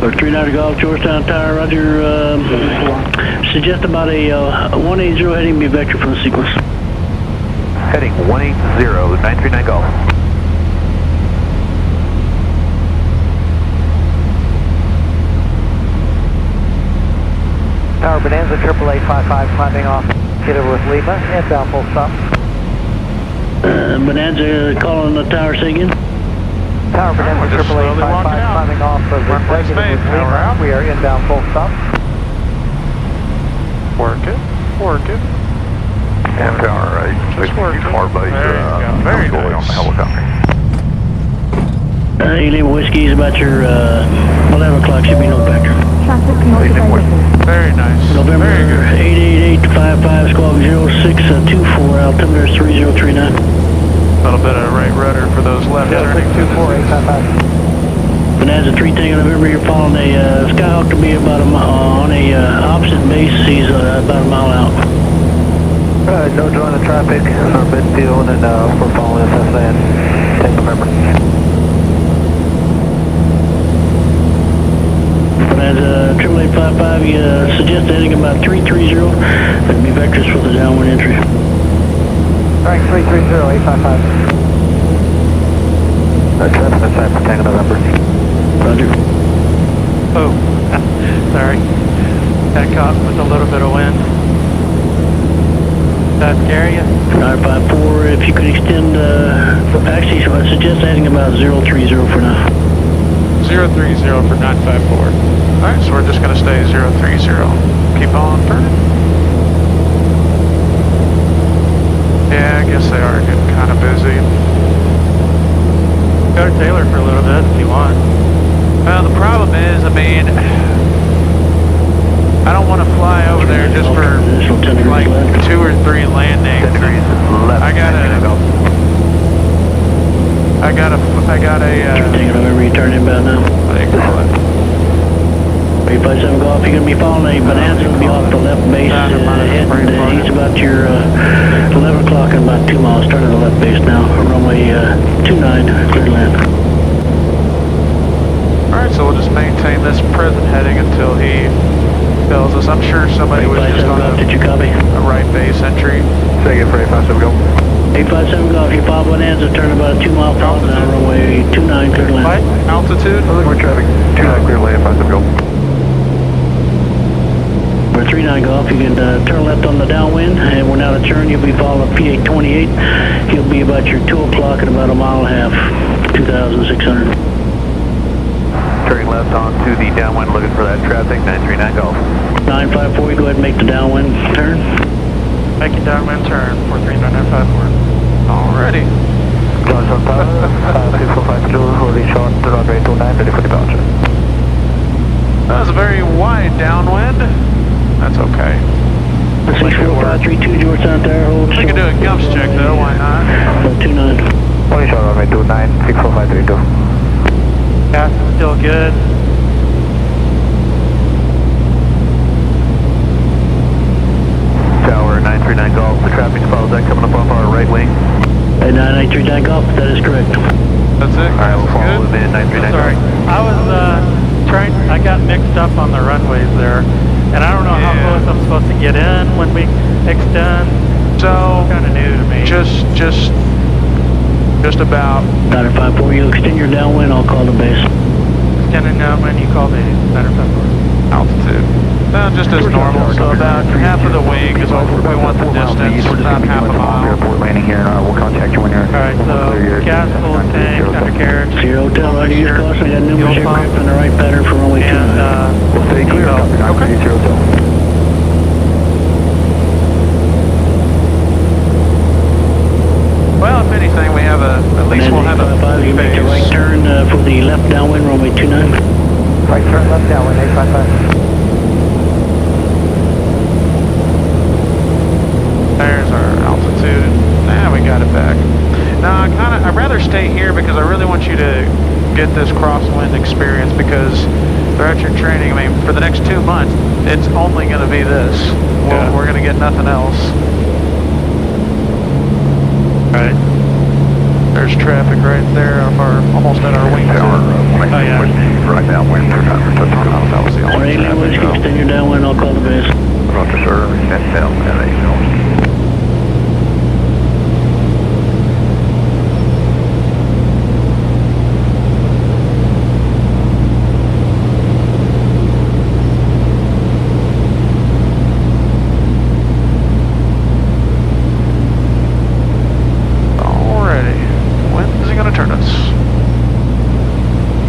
Look, 39 Golf, Georgetown Tower, roger. Suggest about a 180 heading, be vector from the sequence. Heading 180, 939 Golf. Tower Bonanza, 88855, climbing off, get over with Lima, inbound full stop. Bonanza, calling the tower, say again. Tower Bonanza, 88855, climbing off of the executive with Lima, we are inbound full stop. Work it, work it. And tower, Just work it. Smart base, Very nice. on the helicopter. Alien Whiskey is about your 11 o'clock, should be no vector. Very nice. November Very good. 88855, squawk 0624, altimeter 3039. A little bit of right rudder for those left headers. 624-855. Bonanza 3 Tango November, you're following a Skyhawk to be about on a opposite base, he's about a mile out. No join the traffic for midfield, and we're following SSN, 10 November. Bonanza 88855, you suggest heading about 330, that'd be vectors for the downwind entry. Alright, 330-855. Traffic inside for Tango November. Roger. Oh, sorry. Got caught with a little bit of wind. That scare you? 954, if you could extend, actually, I suggest heading about 030 for now. 030 for 954. Alright, so we're just going to stay 030. Keep on turning. Yeah, I guess they are getting kind of busy. Go to Taylor for a little bit if you want. Well, the problem is, I mean, I don't want to fly over there just for like 2 or 3 landings. 10 degrees left. I got a. Taking over, you turn inbound now. What do you call it? 857 go off, you're going to be following a Bonanza, will be off the left base, heading east about your 11 o'clock and about 2 miles, starting the left base now, runway 29, clear to land. Alright, so we'll just maintain this present heading until he tells us. I'm sure somebody was just on a right base entry. Say again for 857 go. 857 go off, you follow Bonanza, turn about a 2 mile fall down, runway 29, clear to land. What? Altitude? We're traffic 29 clear to land, 857 go. We're 39 go off, you can turn left on the downwind, and we're now to turn, you'll be following P828. He'll be about your 2 o'clock at about a mile and a half, 2,600. Turning left onto the downwind, looking for that traffic, 939 Golf. 954, you go ahead and make the downwind turn. Making downwind turn, 43954. Alrighty. Johnson Tower, 6452, holding short, runway 29, ready for departure. That was a very wide downwind. That's okay. 64532, Georgetown Tower, hold. We can do a gumps check though, why not? 29. Holding short, runway 29, 64532. Gas is still good. Tower 939 Golf, the traffic follows that coming up off our right wing. Hey, 9839 Golf, that is correct. That's it? Alright, we'll follow them in 939 Sorry, I was I got mixed up on the runways there, and I don't know how close I'm supposed to get in when we extend. So, kind of new to me. Just about. 954, you extend your downwind, I'll call the base. Extending downwind, you call base, 954. Altitude. Well, just as normal, so about half of the wing is what we want the distance, about half a mile. Airport landing here, and we'll contact you when you're Alright, so gas, full tank, undercarriage. Zero hotel, I use caution, we got numerous aircraft in the right pattern for runway 2. We'll stay clear, okay. Zero hotel. Well, if anything, we have at least we'll have a you make the right turn for the left downwind, runway 29. Right turn left downwind, 855. There's our altitude. Nah, we got it back. No, I'd rather stay here because I really want you to get this crosswind experience, because throughout your training, I mean, for the next 2 months, it's only going to be this. Well, we're going to get nothing else. Right. There's traffic right there off our, almost at our wing tower. Oh, yeah. Right downwind, that was the only Alright, Whiskey, extend your downwind, I'll call the base. Roger, sir, that's down, and 8 knots.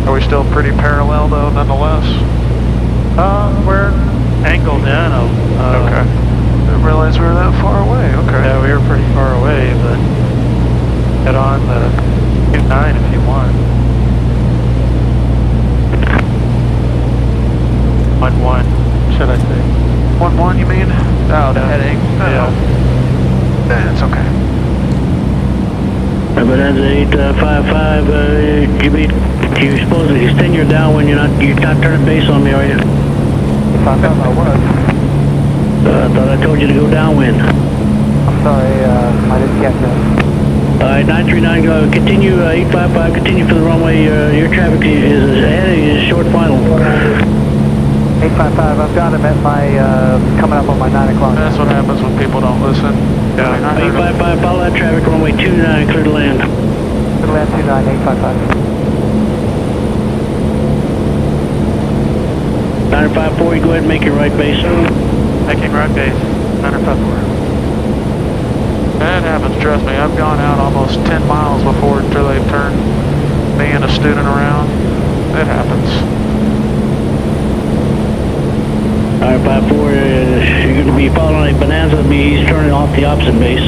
Are we still pretty parallel though, nonetheless? We're angled in. Okay. Didn't realize we were that far away. Okay. Yeah, we were pretty far away, but head on the 29 if you want. 1-1, should I say? 1-1, you mean? Oh, the heading. Yeah. It's okay. Bonanza 855, you supposed to extend your downwind, you're not turning base on me, are you? If I thought I was. I thought I told you to go downwind. I'm sorry, I didn't catch that. Alright, 939, continue, 855, continue for the runway, your traffic is ahead of you, short final. 855, I've got him at my, coming up on my 9 o'clock. That's what happens when people don't listen. Yeah. 855, follow that traffic, runway 29, clear to land. Clear to land 29, 855. 954, you go ahead and make your right base. Making right base, 954. That happens, trust me. I've gone out almost 10 miles before until they've turned me and a student around. It happens. 954, you're going to be following a Bonanza, he's turning off the opposite base.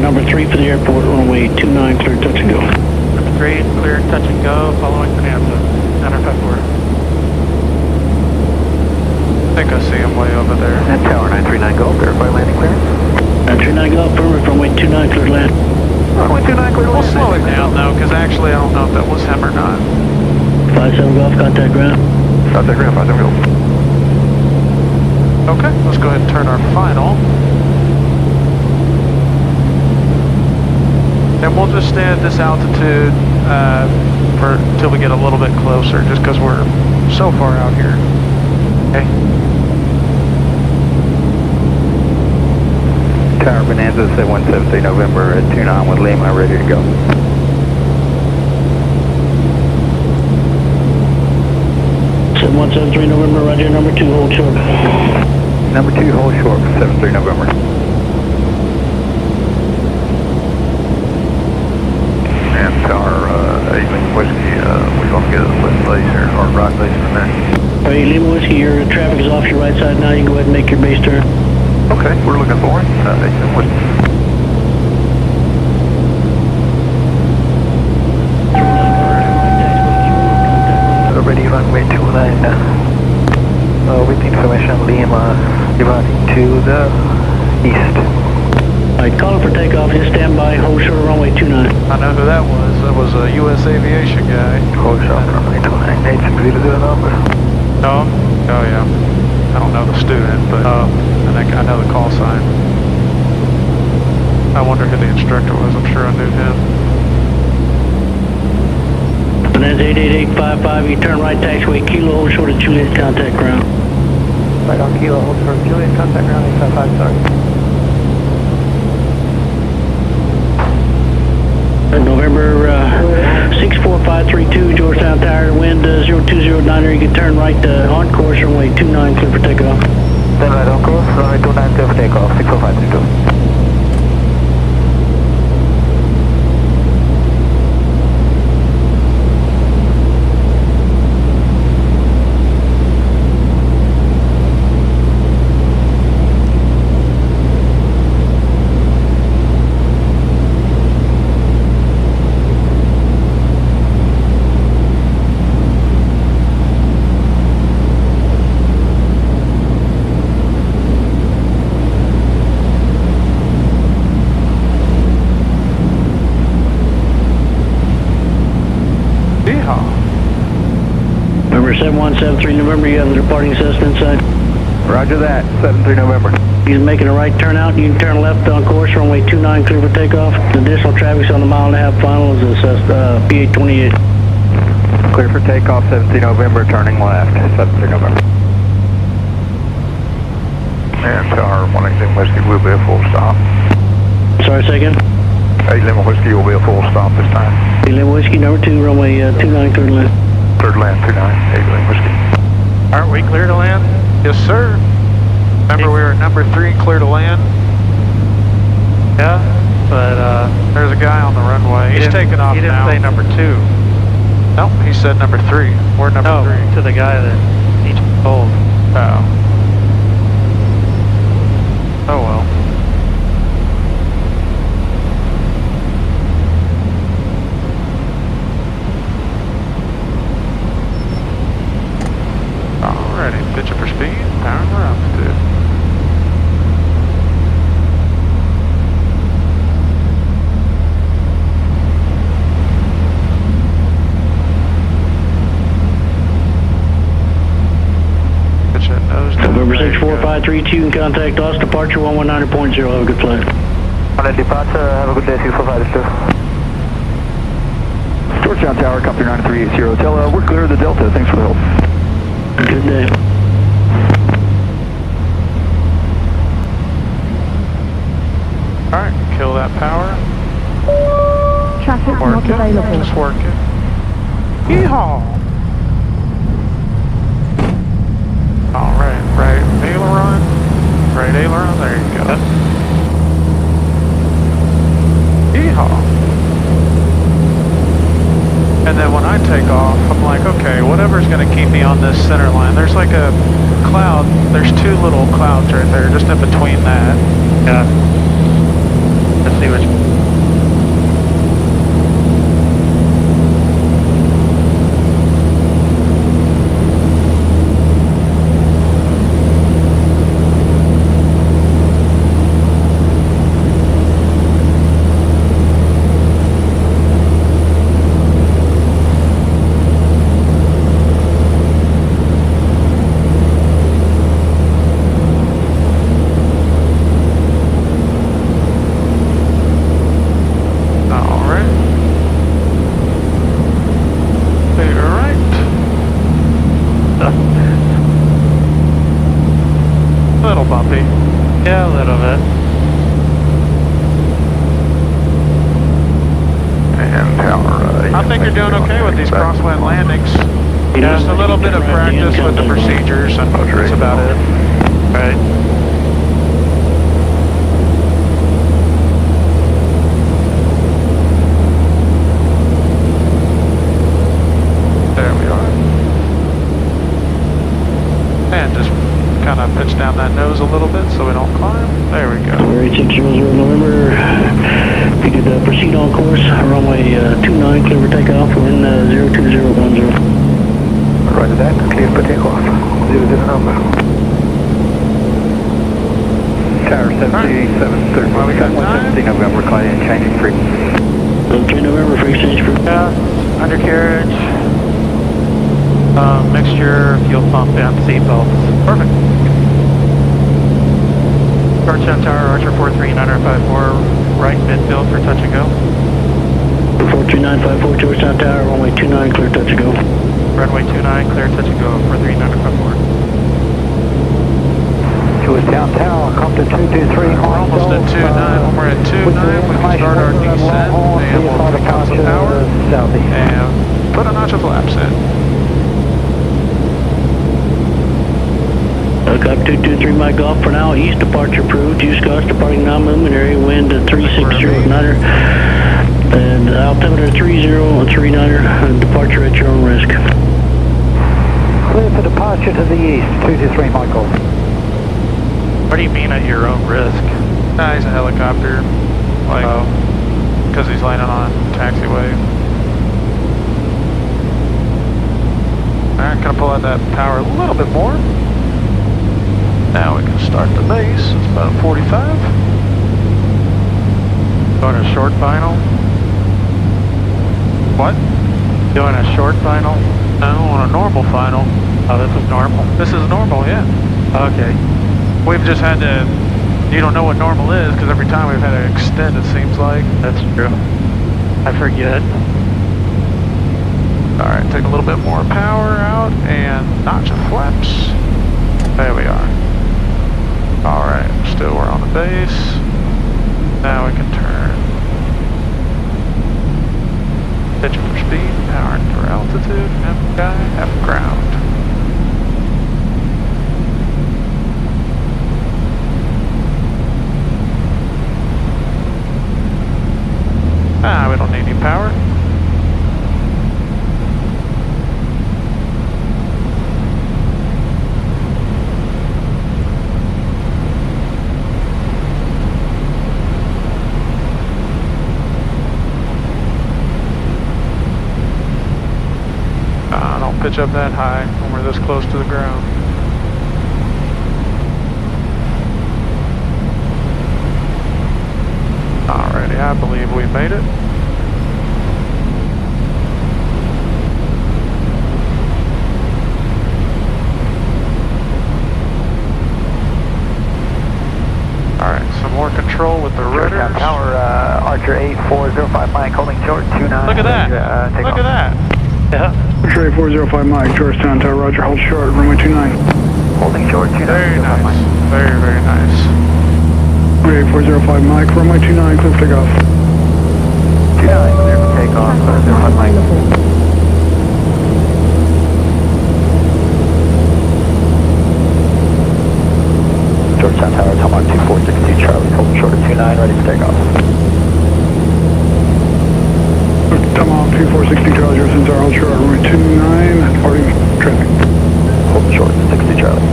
Number 3 for the airport, runway 29, clear touch and go. Number 3, clear touch and go, following Bonanza, 954. I think I see him way over there. And tower 939 Golf, verify landing clearance. 939 Golf, perfect, runway 29, clear to land. Runway 29, clear to We'll land. slow it down though, because actually I don't know if that was him or not. 57 Golf, contact ground. Contact ground, 57 Golf. Okay, let's go ahead and turn our final. And we'll just stay at this altitude until we get a little bit closer, just because we're so far out here. Okay. Tower Bonanza 7173 November at 29 with Lima, ready to go. Set 173 November, roger, number 2, hold short. Number 2, hold short, 73 November. And tower 8 Whiskey, we're going to get a left base here, or right base in there. Alright, Lima Whiskey, your traffic is off your right side now, you can go ahead and make your base turn. Okay, we're looking for it. 8 Whiskey. Ready, runway 29. With information, Lima, departing to the east. Alright, calling for takeoff, just stand by, hold short runway 29. I know who that was. That was a U.S. Aviation guy. Hold short, runway 29, 860 number. Oh? Oh yeah. I don't know the student, but I know the call sign. I wonder who the instructor was. I'm sure I knew him. Bonanza 88855, you turn right taxiway, Kilo, hold short at Juliet, contact ground. Right on Kilo, hold short, Juliet, contact ground, 855, sorry. November 64532, Georgetown Tower, wind 0209, you can turn right on course, runway 29, clear for takeoff. Then right on course, runway 29, clear for takeoff, 64532. Yeehaw. November, 7173 November, you have the departing Cessna inside. Roger that, 73 November. He's making a right turnout. You can turn left on course, runway 29, clear for takeoff. The additional traffic's on the 1.5 final is the P828. Clear for takeoff, 73 November, turning left, 73 November. And Tower 187 Whiskey will be a full stop. Sorry, say again? 811 Whiskey will be a full stop this time. 811 Whiskey, number 2, runway 29, clear to land. Clear to land, 29, 811 Whiskey. Aren't we clear to land? Yes, sir. Remember we were at number 3, clear to land? Yeah, but There's a guy on the runway. He's taking off now. He didn't say number 2. Nope, he said number 3. We're number 3. To the guy that he told. Oh. Oh well. Alrighty, pitch up for speed, power and altitude. Pitch that nose down. November 64532, you can contact us, departure 119.0, have a good flight. On a departure, have a good day, 64532. Georgetown Tower, copy 9380. Tell we're clear of the Delta, thanks for the help. Good day. Alright, kill that power. Traffic not Work it. available. Just work it. Yeehaw! Alright, right aileron. Right aileron, there you go. Yeehaw! And then when I take off, I'm like, okay, whatever's going to keep me on this center line. There's like a cloud, there's 2 little clouds right there, just in between that. Yeah. Let's see which. Little bumpy. Yeah, a little bit. And Tower, I think you're doing okay with these crosswind landings. Just a little bit of practice with the procedures, and that's about it. Right. There we are. And just kind of pitch down that nose a little bit so we don't climb. There we go. 8600 November, you could proceed on course, runway 29, clear for takeoff, we're in 02010. Roger that, clear for takeoff, 00 number. Tower 7730, Well, we got time. 17 November, client changing frequency. 3 November, free exchange for... Yeah, undercarriage, mixture, fuel pump, and seatbelts. Perfect. Georgetown Tower, Archer 43954, right midfield for touch and go. 43954, Georgetown Tower, runway 29, clear touch and go. Runway 29, clear touch and go, 43954. Georgetown Tower, Compton 223, We're almost at 29. When we're at 29, we can start our descent, and we'll pick up some power, and put a notch of flaps in. Helicopter 223 Mike Golf for now, east departure approved, use cost departing non-movement area, wind 3609er, and altimeter 3039er, departure at your own risk. Clear for departure to the east, 223 Michael. What do you mean at your own risk? Nah, he's a helicopter, like, because he's landing on a taxiway. Alright, gonna pull out that power a little bit more. Now we can start the base. It's about 45. Going to short final? What? Doing a short final? No, on a normal final. Oh, this is normal? This is normal, yeah. Okay. We've just had to, you don't know what normal is because every time we've had to extend, it seems like. That's true. I forget. All right, take a little bit more power out and notch the flaps. There we are. All right, still we're on the base. Now we can turn. Pitching for speed, powering for altitude, half sky, half ground. We don't need any power. Don't pitch up that high when we're this close to the ground. Alrighty, I believe we made it. Alright, some more control with the rudder. Tower, Archer 8405 Mike, holding short 29. Look at that! Look at that! Yeah. Archer 8405 Mike, Georgetown Tower, Roger, hold short, runway 29. Holding short 29. Very nice. Very, very nice. 8405 Mike, runway 29, clear for takeoff. 29, clear for takeoff, 05 Mike. Georgetown Tower, Tomahawk 2462 Charlie, holding short at 29, ready for takeoff. Tomahawk 2460 Charlie, Georgetown Tower, hold short, runway 29, departing traffic. Holding short, 60 Charlie.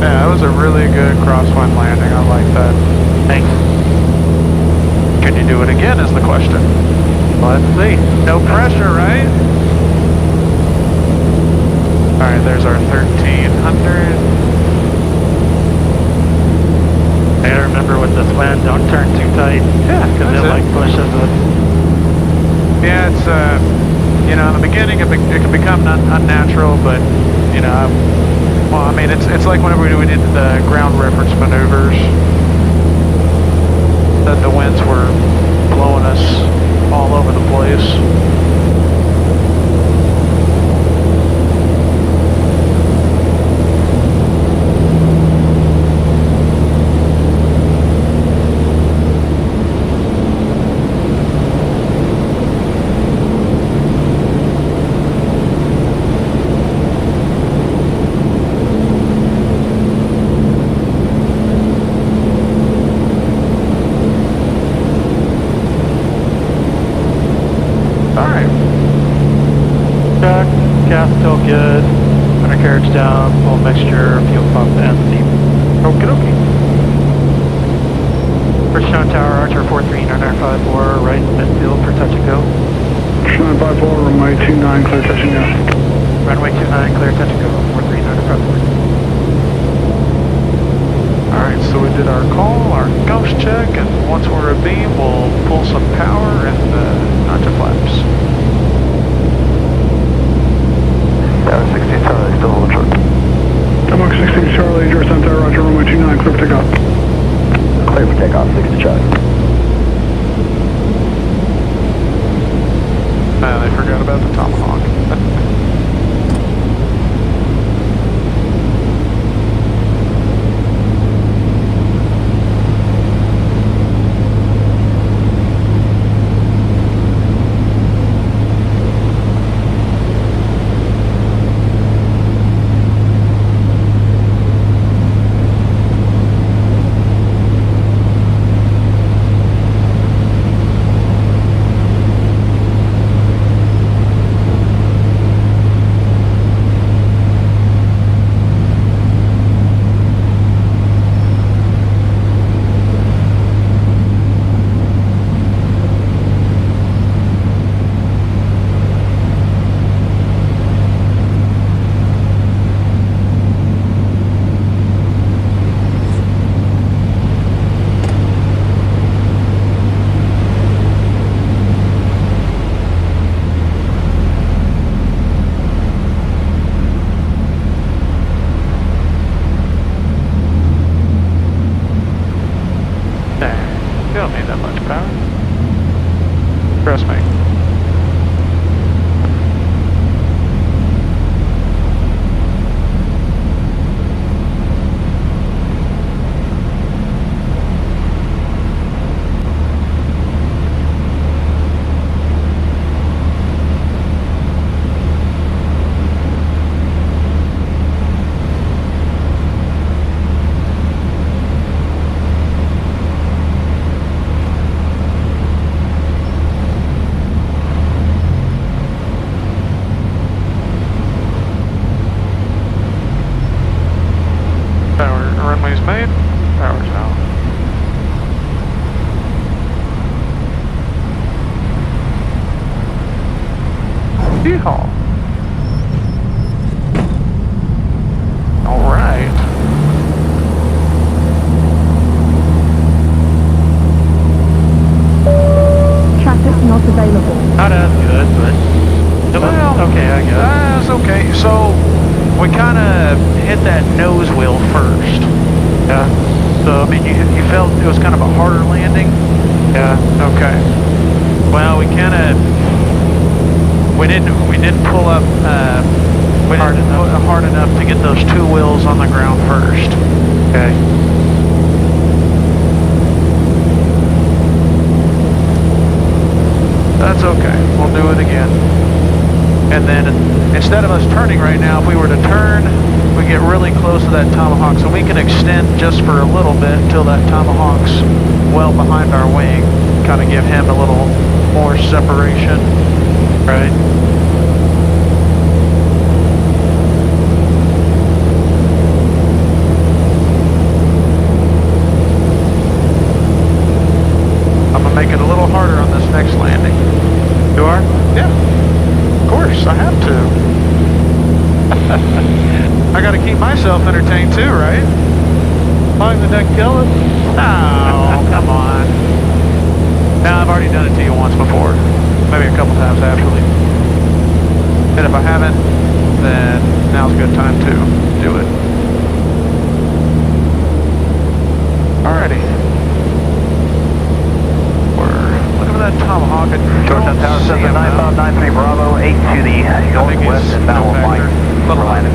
Yeah, that was a really good crosswind landing. I like that. Thanks. Can you do it again is the question. Let's see. No pressure, right? Alright, there's our 1300. I gotta remember with this wind, don't turn too tight. Yeah, because it like pushes us. Yeah, it's you know, in the beginning it can become unnatural, but you know, well, I mean, it's like whenever we did the ground reference maneuvers, that the winds were blowing us all over the place. Gas still good. Undercarriage down, full mixture, fuel pump and seat. Okie dokie. Georgetown Tower, Archer 43954, right midfield for touch and go. 954, runway 29, clear touch and go. Runway 29, clear touch and go, 43954. Alright, so we did our call, our ghost check, and once we're abeam, we'll pull some power and notch the flaps. Tower 16 Charlie, still holding short. Tomahawk 16 Charlie, Georgetown Tower, Roger, runway 29, clear for takeoff. Clear for takeoff, 60 Charlie. They forgot about the Tomahawk. need that much power. Trust me. Runway's made, power's out. Yeehaw. Alright. Traffic not available. Not as good, but Well, okay, I guess. That's okay. So, we kind of hit that nose wheel first. Yeah. So, I mean, you felt it was kind of a harder landing? Yeah. Okay. Well, we kind of, we didn't pull up, hard enough to get those two wheels on the ground first. Okay. That's okay. We'll do it again. And then instead of us turning right now, if we were to turn, we get really close to that tomahawk, so we can extend just for a little bit until that tomahawk's well behind our wing. Kind of give him a little more separation. Right. I'm gonna make it a little harder on this next landing. You are? Yeah. Of course, I have to. I gotta keep myself entertained too, right? Flying the deck killing? Oh, come on. Now, I've already done it to you once before. Maybe a couple times, actually. And if I haven't, then now's a good time to do it. Alrighty. We're looking at that tomahawk. Georgetown Tower, Cessna 9593 Bravo, 8 to the northwest and now on Mike. Little landing.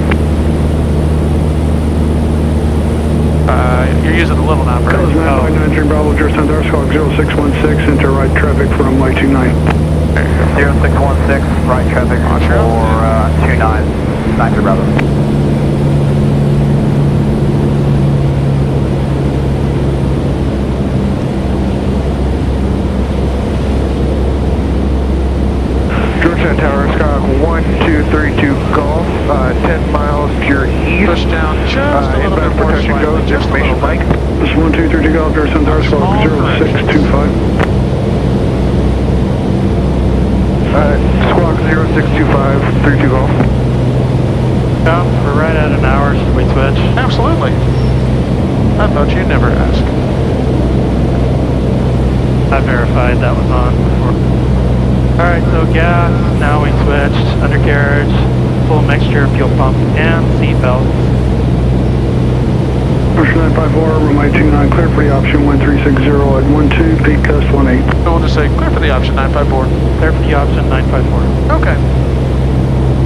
You're using the little number. Cause 993 Bravo, Georgetown Tower, squawk 0616, enter right traffic for runway 29. 0616, right traffic for 29, 93 Bravo. Georgetown Tower, Skyhawk 1232 Golf, 10 miles to your east. Push down just a little bit more protection slightly, goes, just a little information bit. Mike. This is 1232 Golf, Georgetown Tower, squawk 0625. Squawk 0625, 32 Golf. Yeah, we're right at an hour. Should we switch? Absolutely. I thought you'd never ask. I verified that was on before. Alright, so gas, now we switched, undercarriage, full mixture, fuel pump, and seat belts. Push 954, runway 29, clear for the option 1360 at 12, peak gust 18. So we'll just say clear for the option 954. Clear for the option 954. Okay.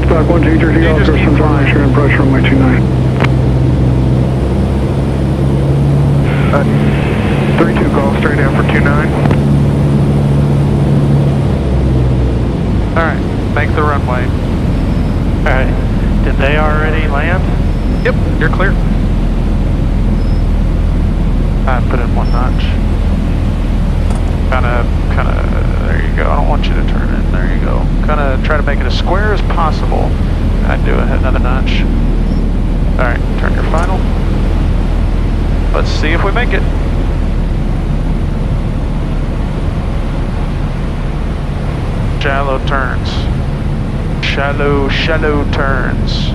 Stock 1230 Golf, Georgetown Tower, make sure and approach runway 29. 32 Golf, straight down for 29. Alright, make the runway. Alright, did they already land? Yep, you're clear. I put in one notch. Kinda, there you go. I don't want you to turn in, there you go. Kinda try to make it as square as possible. I'd do it, hit another notch. Alright, turn your final. Let's see if we make it. Shallow turns. Shallow turns.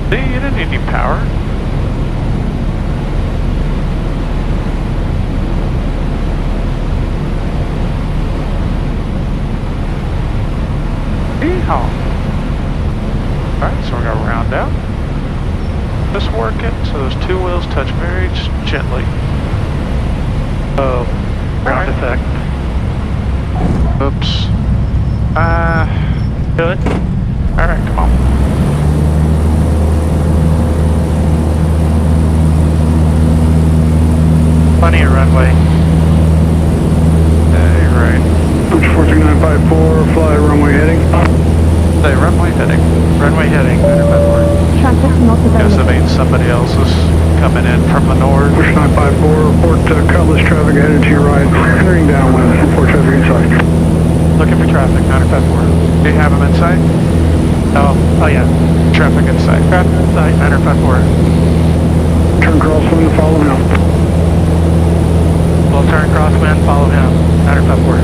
See, you didn't need any power. Yeehaw. Alright, so we're going to round out. Just working, so those two wheels touch very gently. Oh, ground effect. Oops. Good. Alright, come on. Plenty of runway. Hey, right. Approach 43954, fly runway heading. Hey, runway heading. Runway heading. 954. Traffic not Guess that available. means somebody else is coming in from the north. Push 954, report cutlass traffic headed to your right, entering downwind, report traffic inside. Looking for traffic, 954. Do you have them in sight? Oh yeah. Traffic in sight. Traffic in sight, 954. Turn crosswind to follow him. We'll turn crosswind, follow him, 954.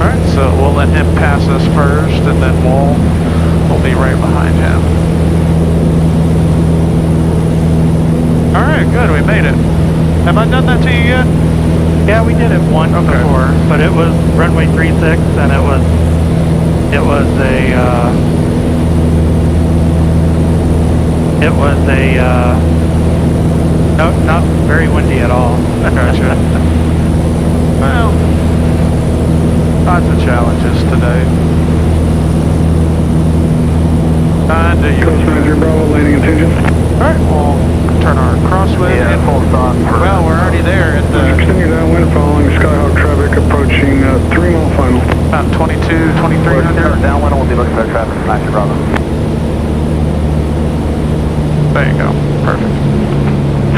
Alright, so we'll let him pass us first, and then we'll be right behind him. Alright, good, we made it. Have I done that to you yet? Yeah, we did it once before, but it was runway 36, and it was not very windy at all. Gotcha. Well, lots of challenges today. Coast Manager Bravo, landing intention. Alright, we'll turn our crosswind. Yeah, full stop. Well, we're already there at the Extending downwind following Skyhawk traffic approaching 3 mile final. about 2300. Downwind, we'll be looking for traffic from 9 Bravo. There you go. Perfect.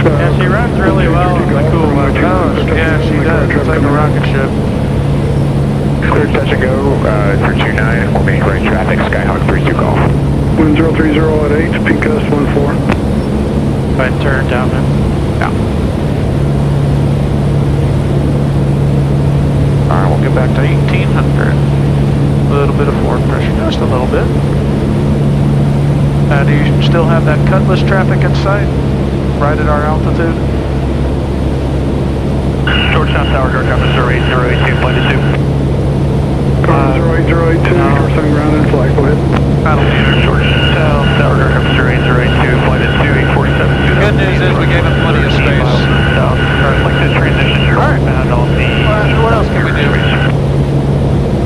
Yeah, she runs really well in the cool weather. Oh, yeah, she does. It's like a rocket ship. Clear touch and go for 29, we'll be right traffic, Skyhawk 32 Golf. Wind 030 at 8, peak gust 14. Go ahead and turn downwind. Yeah. Alright, we'll get back to 1800. A little bit of forward pressure, just a little bit. Do you still have that cutlass traffic in sight? Right at our altitude? Georgetown Tower, Georgetown, 0802, flight to 2. Car 08082, Georgetown ground in flight, go ahead. Battle leader. Georgetown Tower, Georgetown, 0802, flight to 2847. Good news is we gave him plenty of space. South, like to transition your Alright. on the... What else can we do?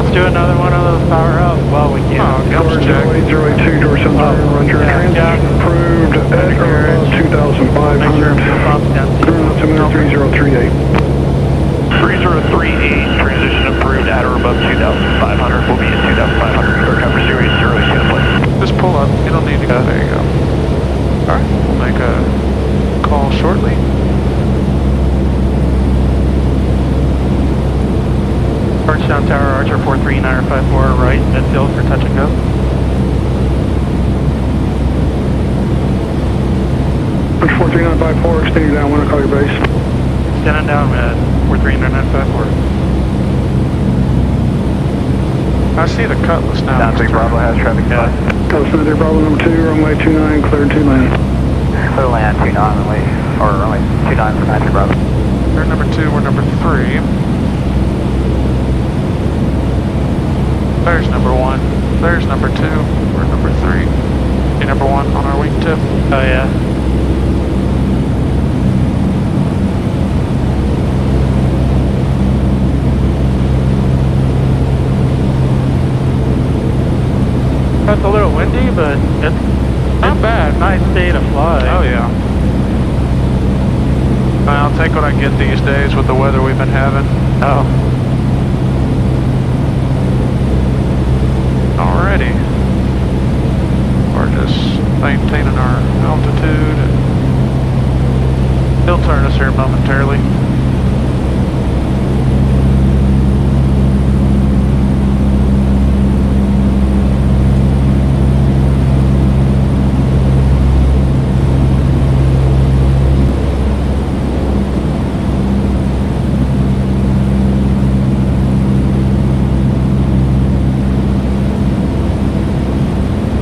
Let's do another one of those power up while we can. Oh, Car guns check. 0802, Georgetown Tower, run your transition approved at or above 2,500. Current altimeter 3038. 3038, transition approved at or above 2,500. We'll be at 2,500. Start cover series 082 flight. Just pull up. You don't need to go. There you go. Alright, we'll make a call shortly. Georgetown Tower, Archer 43954, right, midfield for touch and go. Archer 43954, extending downwind, I'll call your base. Extending downwind, 43954. I see the cutlass now. Down 3 Bravo has traffic. Yeah. Coast Manager Bravo number 2, runway 29, cleared to land. Clear land 29, runway, or runway 29 for 9 Bravo. We're number 2, we're number 3. There's number 1. There's number 2. We're number 3. You number 1 on our wingtip? Oh yeah. It's a little windy, but it's not bad. Nice day to fly. Oh yeah. I'll take what I get these days with the weather we've been having. Oh. Alrighty. We're just maintaining our altitude. He'll turn us here momentarily.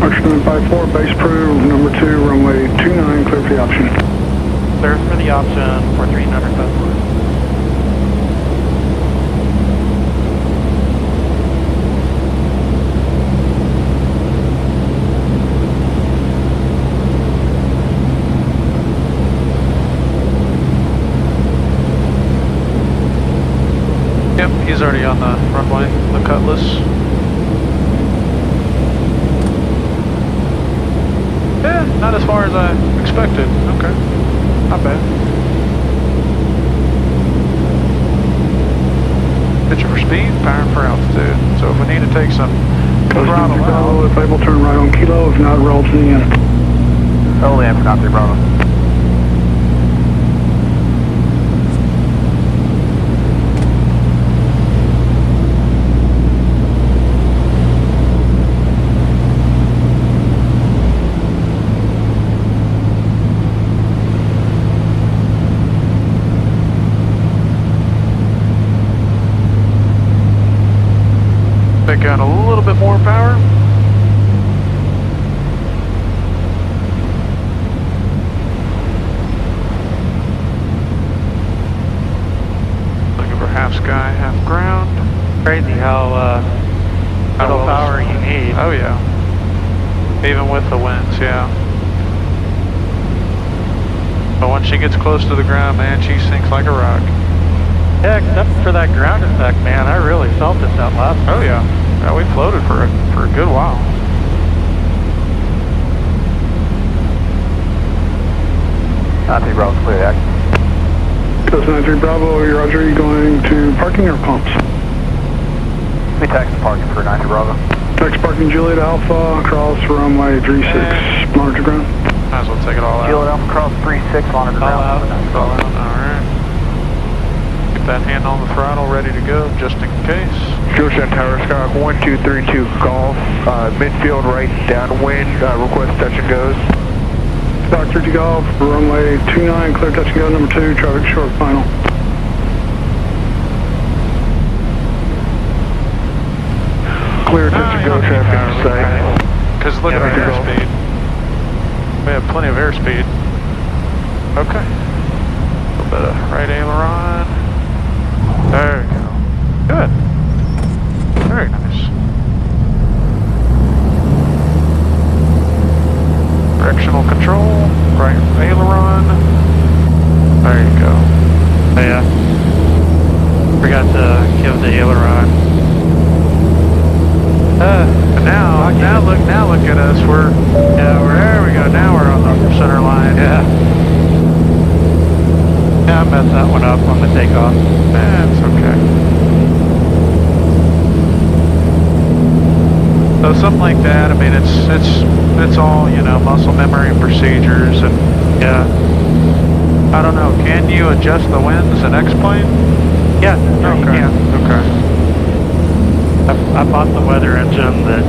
Archer 954, base approved, number 2, runway 29, clear for the option. Clear for the option for 300 feet. Yep, he's already on the runway, the Cutlass. Yeah, not as far as I expected. Okay, not bad. Pitching for speed, firing for altitude. So if we need to take some throttle out, if able, turn right on kilo. If not, roll to the end. Only after not 3 Bravo. pick out a little bit more power. Looking for half sky, half ground. Crazy how little power you need. Oh yeah. Even with the winds, yeah. But once she gets close to the ground, man, she sinks like a rock. Yeah, except for that ground effect, man, I really felt it that last time. Oh yeah. Yeah, we floated for a good while. Not Bravo, clear act. Close 93 Bravo, Roger, are you going to parking or pumps? We taxi parking for 90 Bravo. Taxi parking Juliet Alpha, across runway 36, monitor ground. Might as well take it all out. Juliet Alpha, cross 36, monitor ground. All out, alright. Get that hand on the throttle, ready to go, just in case. Georgetown Tower, Skyhawk 1232 Golf, midfield right downwind, request touch and goes. Dr. T Golf, runway 29, clear touch and go, number 2, traffic short final. Clear touch and go, traffic in sight. Because look at our airspeed. We have plenty of airspeed. Okay. A little bit of right aileron. There we go. Good. Very nice. Directional control, right aileron. There you go. Oh, yeah. Forgot to give the aileron. Now look at us. There we go. Now we're on the center line. Yeah. Yeah, I messed that one up on the takeoff. That's okay. So something like that, I mean, it's all, you know, muscle memory and procedures, and yeah. I don't know, can you adjust the winds in X-plane? Yeah, okay. Okay. I bought the weather engine that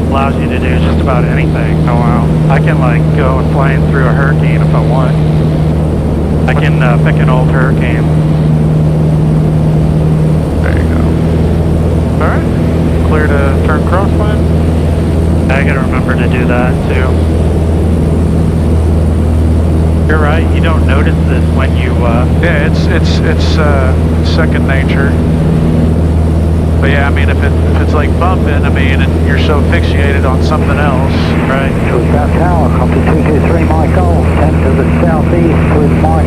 allows you to do just about anything. Oh wow. I can like go and plane through a hurricane if I want. I can pick an old hurricane. There you go. Alright. Clear to turn crosswind. I gotta remember to do that too. You're right, you don't notice this when you yeah, it's second nature. But yeah, I mean, if it's like bumping, I mean, and you're so fixated on something else, right? South Tower, copy 223 Mike Golf, 10 to the southeast with Mike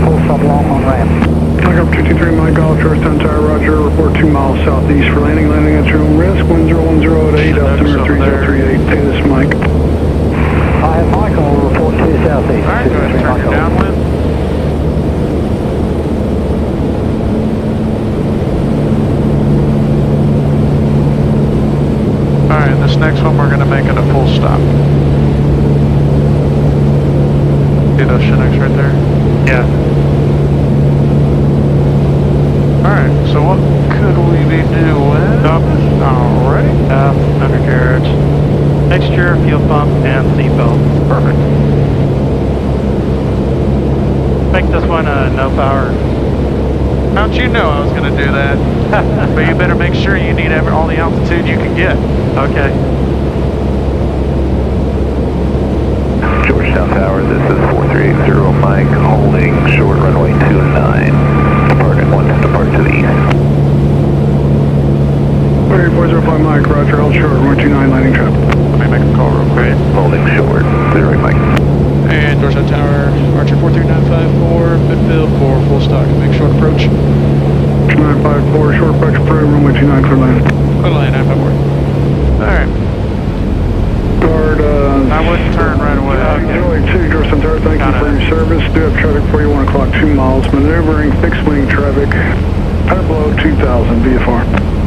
full stop long on ramp. Mike up 223 Mike Golf, Georgetown Tower, Roger, report 2 miles southeast for landing at your own risk, 1010 at 8, altimeter 3038, pay this Mike. I have Michael, report 2 southeast. Alright, go ahead and turn your downwind. Alright, this next one we're going to make it a full stop. See those Chinooks right there? yeah. Alright, so what could we be doing? Alright. Undercarriage. Mixture, fuel pump, and seatbelt. Perfect. Make this one no power. How'd you know I was going to do that? But you better make sure you need all the altitude you can get. Okay. Georgetown Tower, this is 4380 Mike, holding short runway 29, departing 1 to depart to the east. 405 Mike, roger, hold short, runway 29, landing traffic. Let me make a call real quick. Holding short, 0 Mike. And Georgetown Tower, Archer 43954, midfield for full stock, make short approach. 2954, short approach approved, runway 29, clear land. Clear land, 954. Alright. Guard, I wouldn't turn right away. Julie 2, Georgetown Tower, thank you for your service. Do have traffic for you, 1 o'clock, 2 miles. Maneuvering fixed wing traffic, below 2000, VFR.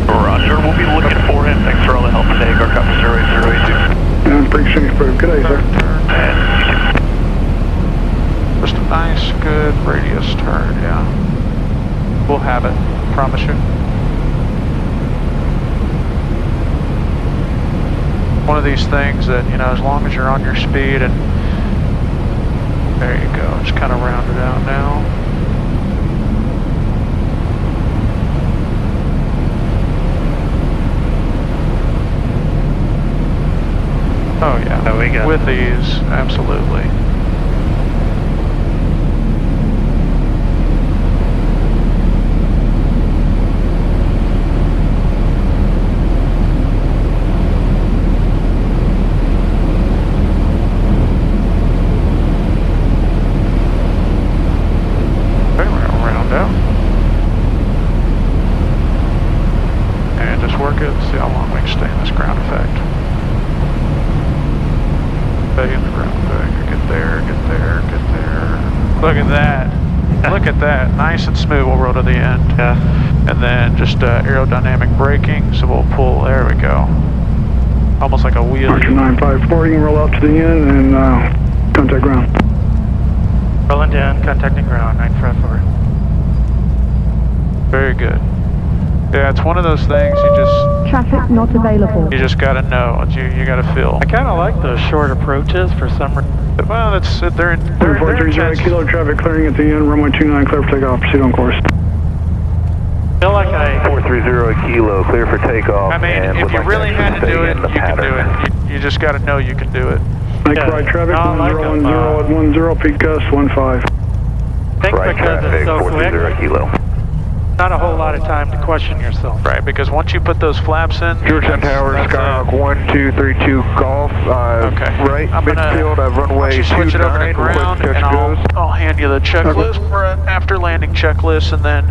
Roger, we'll be looking for him. Thanks for all the help today. Aircraft 08082. And pre-exchange approved. Good day, sir. And Just a nice, good radius turn, yeah. We'll have it, promise you. One of these things that, you know, as long as you're on your speed and there you go, just kind of round it out now. Oh yeah, Oh, we got with these, absolutely. Okay, we're gonna round out. And just work it, see how long we can stay in this ground effect. Stay in the ground effect. Get there, get there, get there. Look at that. Look at that. Nice and smooth. We'll roll to the end. Yeah. And then just aerodynamic braking. So we'll pull. There we go. Almost like a wheelie. Archer 954, you can roll out to the end and contact ground. Rolling down, contacting ground, 954. Very good. Yeah, it's one of those things you just Traffic not available. gotta know. You gotta feel. I kind of like those short approaches for some reason. Well, they're 430 intense. kilo traffic clearing at the end, runway 29, clear for takeoff, proceed on course. Feel like I 430 kilo, clear for takeoff. I mean, and if would you like really had to stay do it, in the you can do pattern. it. You just gotta know you can do it. Make Yeah. right traffic, No, I like 1010 them, at 10, peak gust 15. think Right because traffic, it's so quick, 430 kilo. not a whole lot of time to question yourself. Right, because once you put those flaps in, Georgetown Tower, Skyhawk 1232 Golf, okay. right I'm gonna midfield of once runway you switch it over to 29, ground, touch and goes. I'll hand you the checklist for an after landing checklist, and then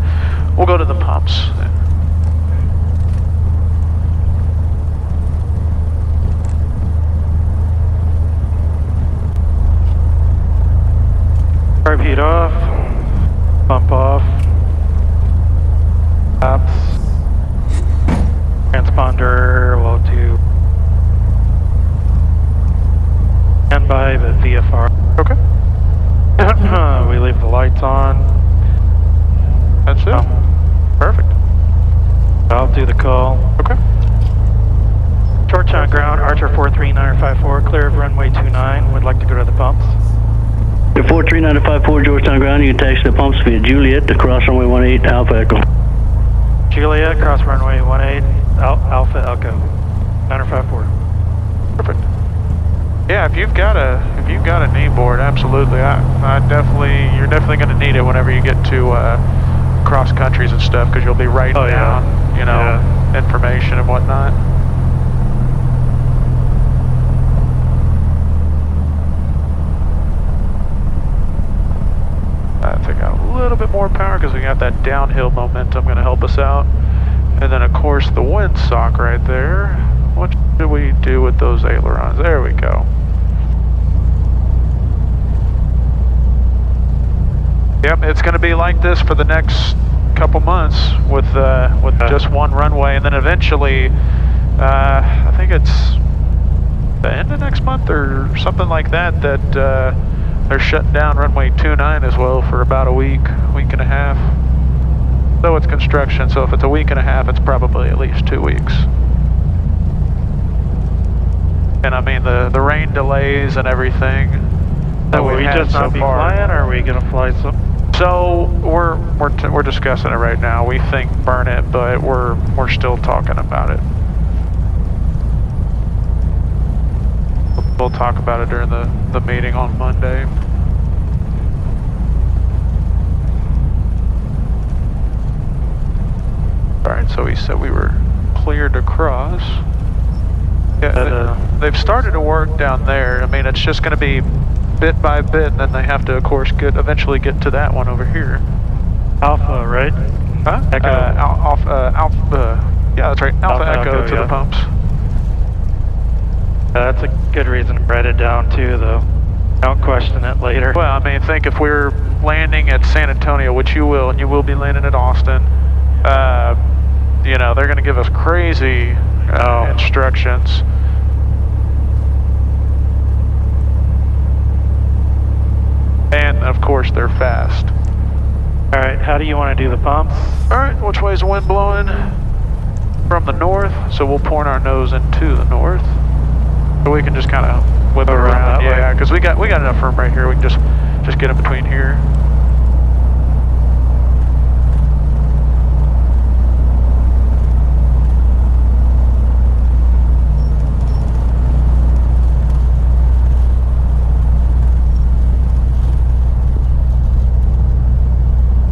we'll go to the pumps. Carb heat off, pump off, stops, transponder, we'll do standby, but VFR. Okay. We leave the lights on. That's it. Perfect. I'll do the call. Okay. Georgetown ground, Archer 43954, clear of runway 29, would like to go to the pumps. The 43954 Georgetown ground, you can taxi the pumps via Juliet to cross runway 18 Alpha Echo. Juliet, cross runway 18 Alpha Echo, 954. Perfect. Yeah, if you've got a knee board, absolutely. You're definitely going to need it whenever you get to cross countries and stuff, because you'll be writing down, you know, information and whatnot. Take out a little bit more power because we got that downhill momentum going to help us out. And then of course the windsock right there. What should we do with those ailerons? There we go. Yep, it's going to be like this for the next couple months with just one runway, and then eventually, I think it's the end of next month or something like that. They're shutting down runway 29 as well for about a week and a half. So it's construction, so if it's a week and a half, it's probably at least 2 weeks. And I mean, the rain delays and everything that we've had just so not be far. flying, or are we going to fly some? So we're discussing it right now. We think burn it, but we're still talking about it. We'll talk about it during the meeting on Monday. Alright, so he said we were cleared to cross. Yeah, they've started to work down there. I mean, it's just going to be bit by bit, and then they have to, of course, eventually get to that one over here. Alpha, right? Huh? Echo. Yeah, that's right. Alpha Echo to the pumps. That's a good reason to write it down too, though. Don't question it later. Well, I mean, think if we're landing at San Antonio, which you will, and you will be landing at Austin, you know, they're going to give us crazy instructions. And, of course, they're fast. Alright, how do you want to do the pumps? Alright, which way is the wind blowing? From the north, so we'll point our nose into the north. So we can just kind of whip it around. Yeah, because we got enough room right here. We can just get in between here.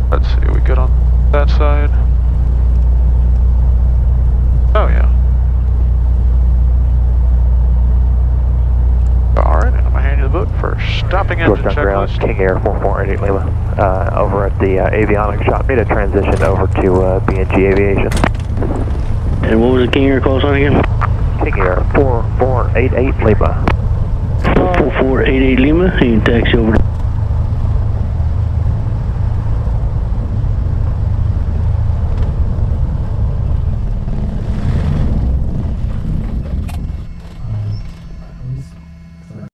Let's see, we good on that side? Oh yeah. Alright, I'm gonna hand you the book for stopping engine checklist. King Air 4488 Lima, over at the avionics shop. Need a transition over to B&G Aviation. And what was the King Air call sign again? King Air 4488 Lima. 4488 Lima, you can taxi over to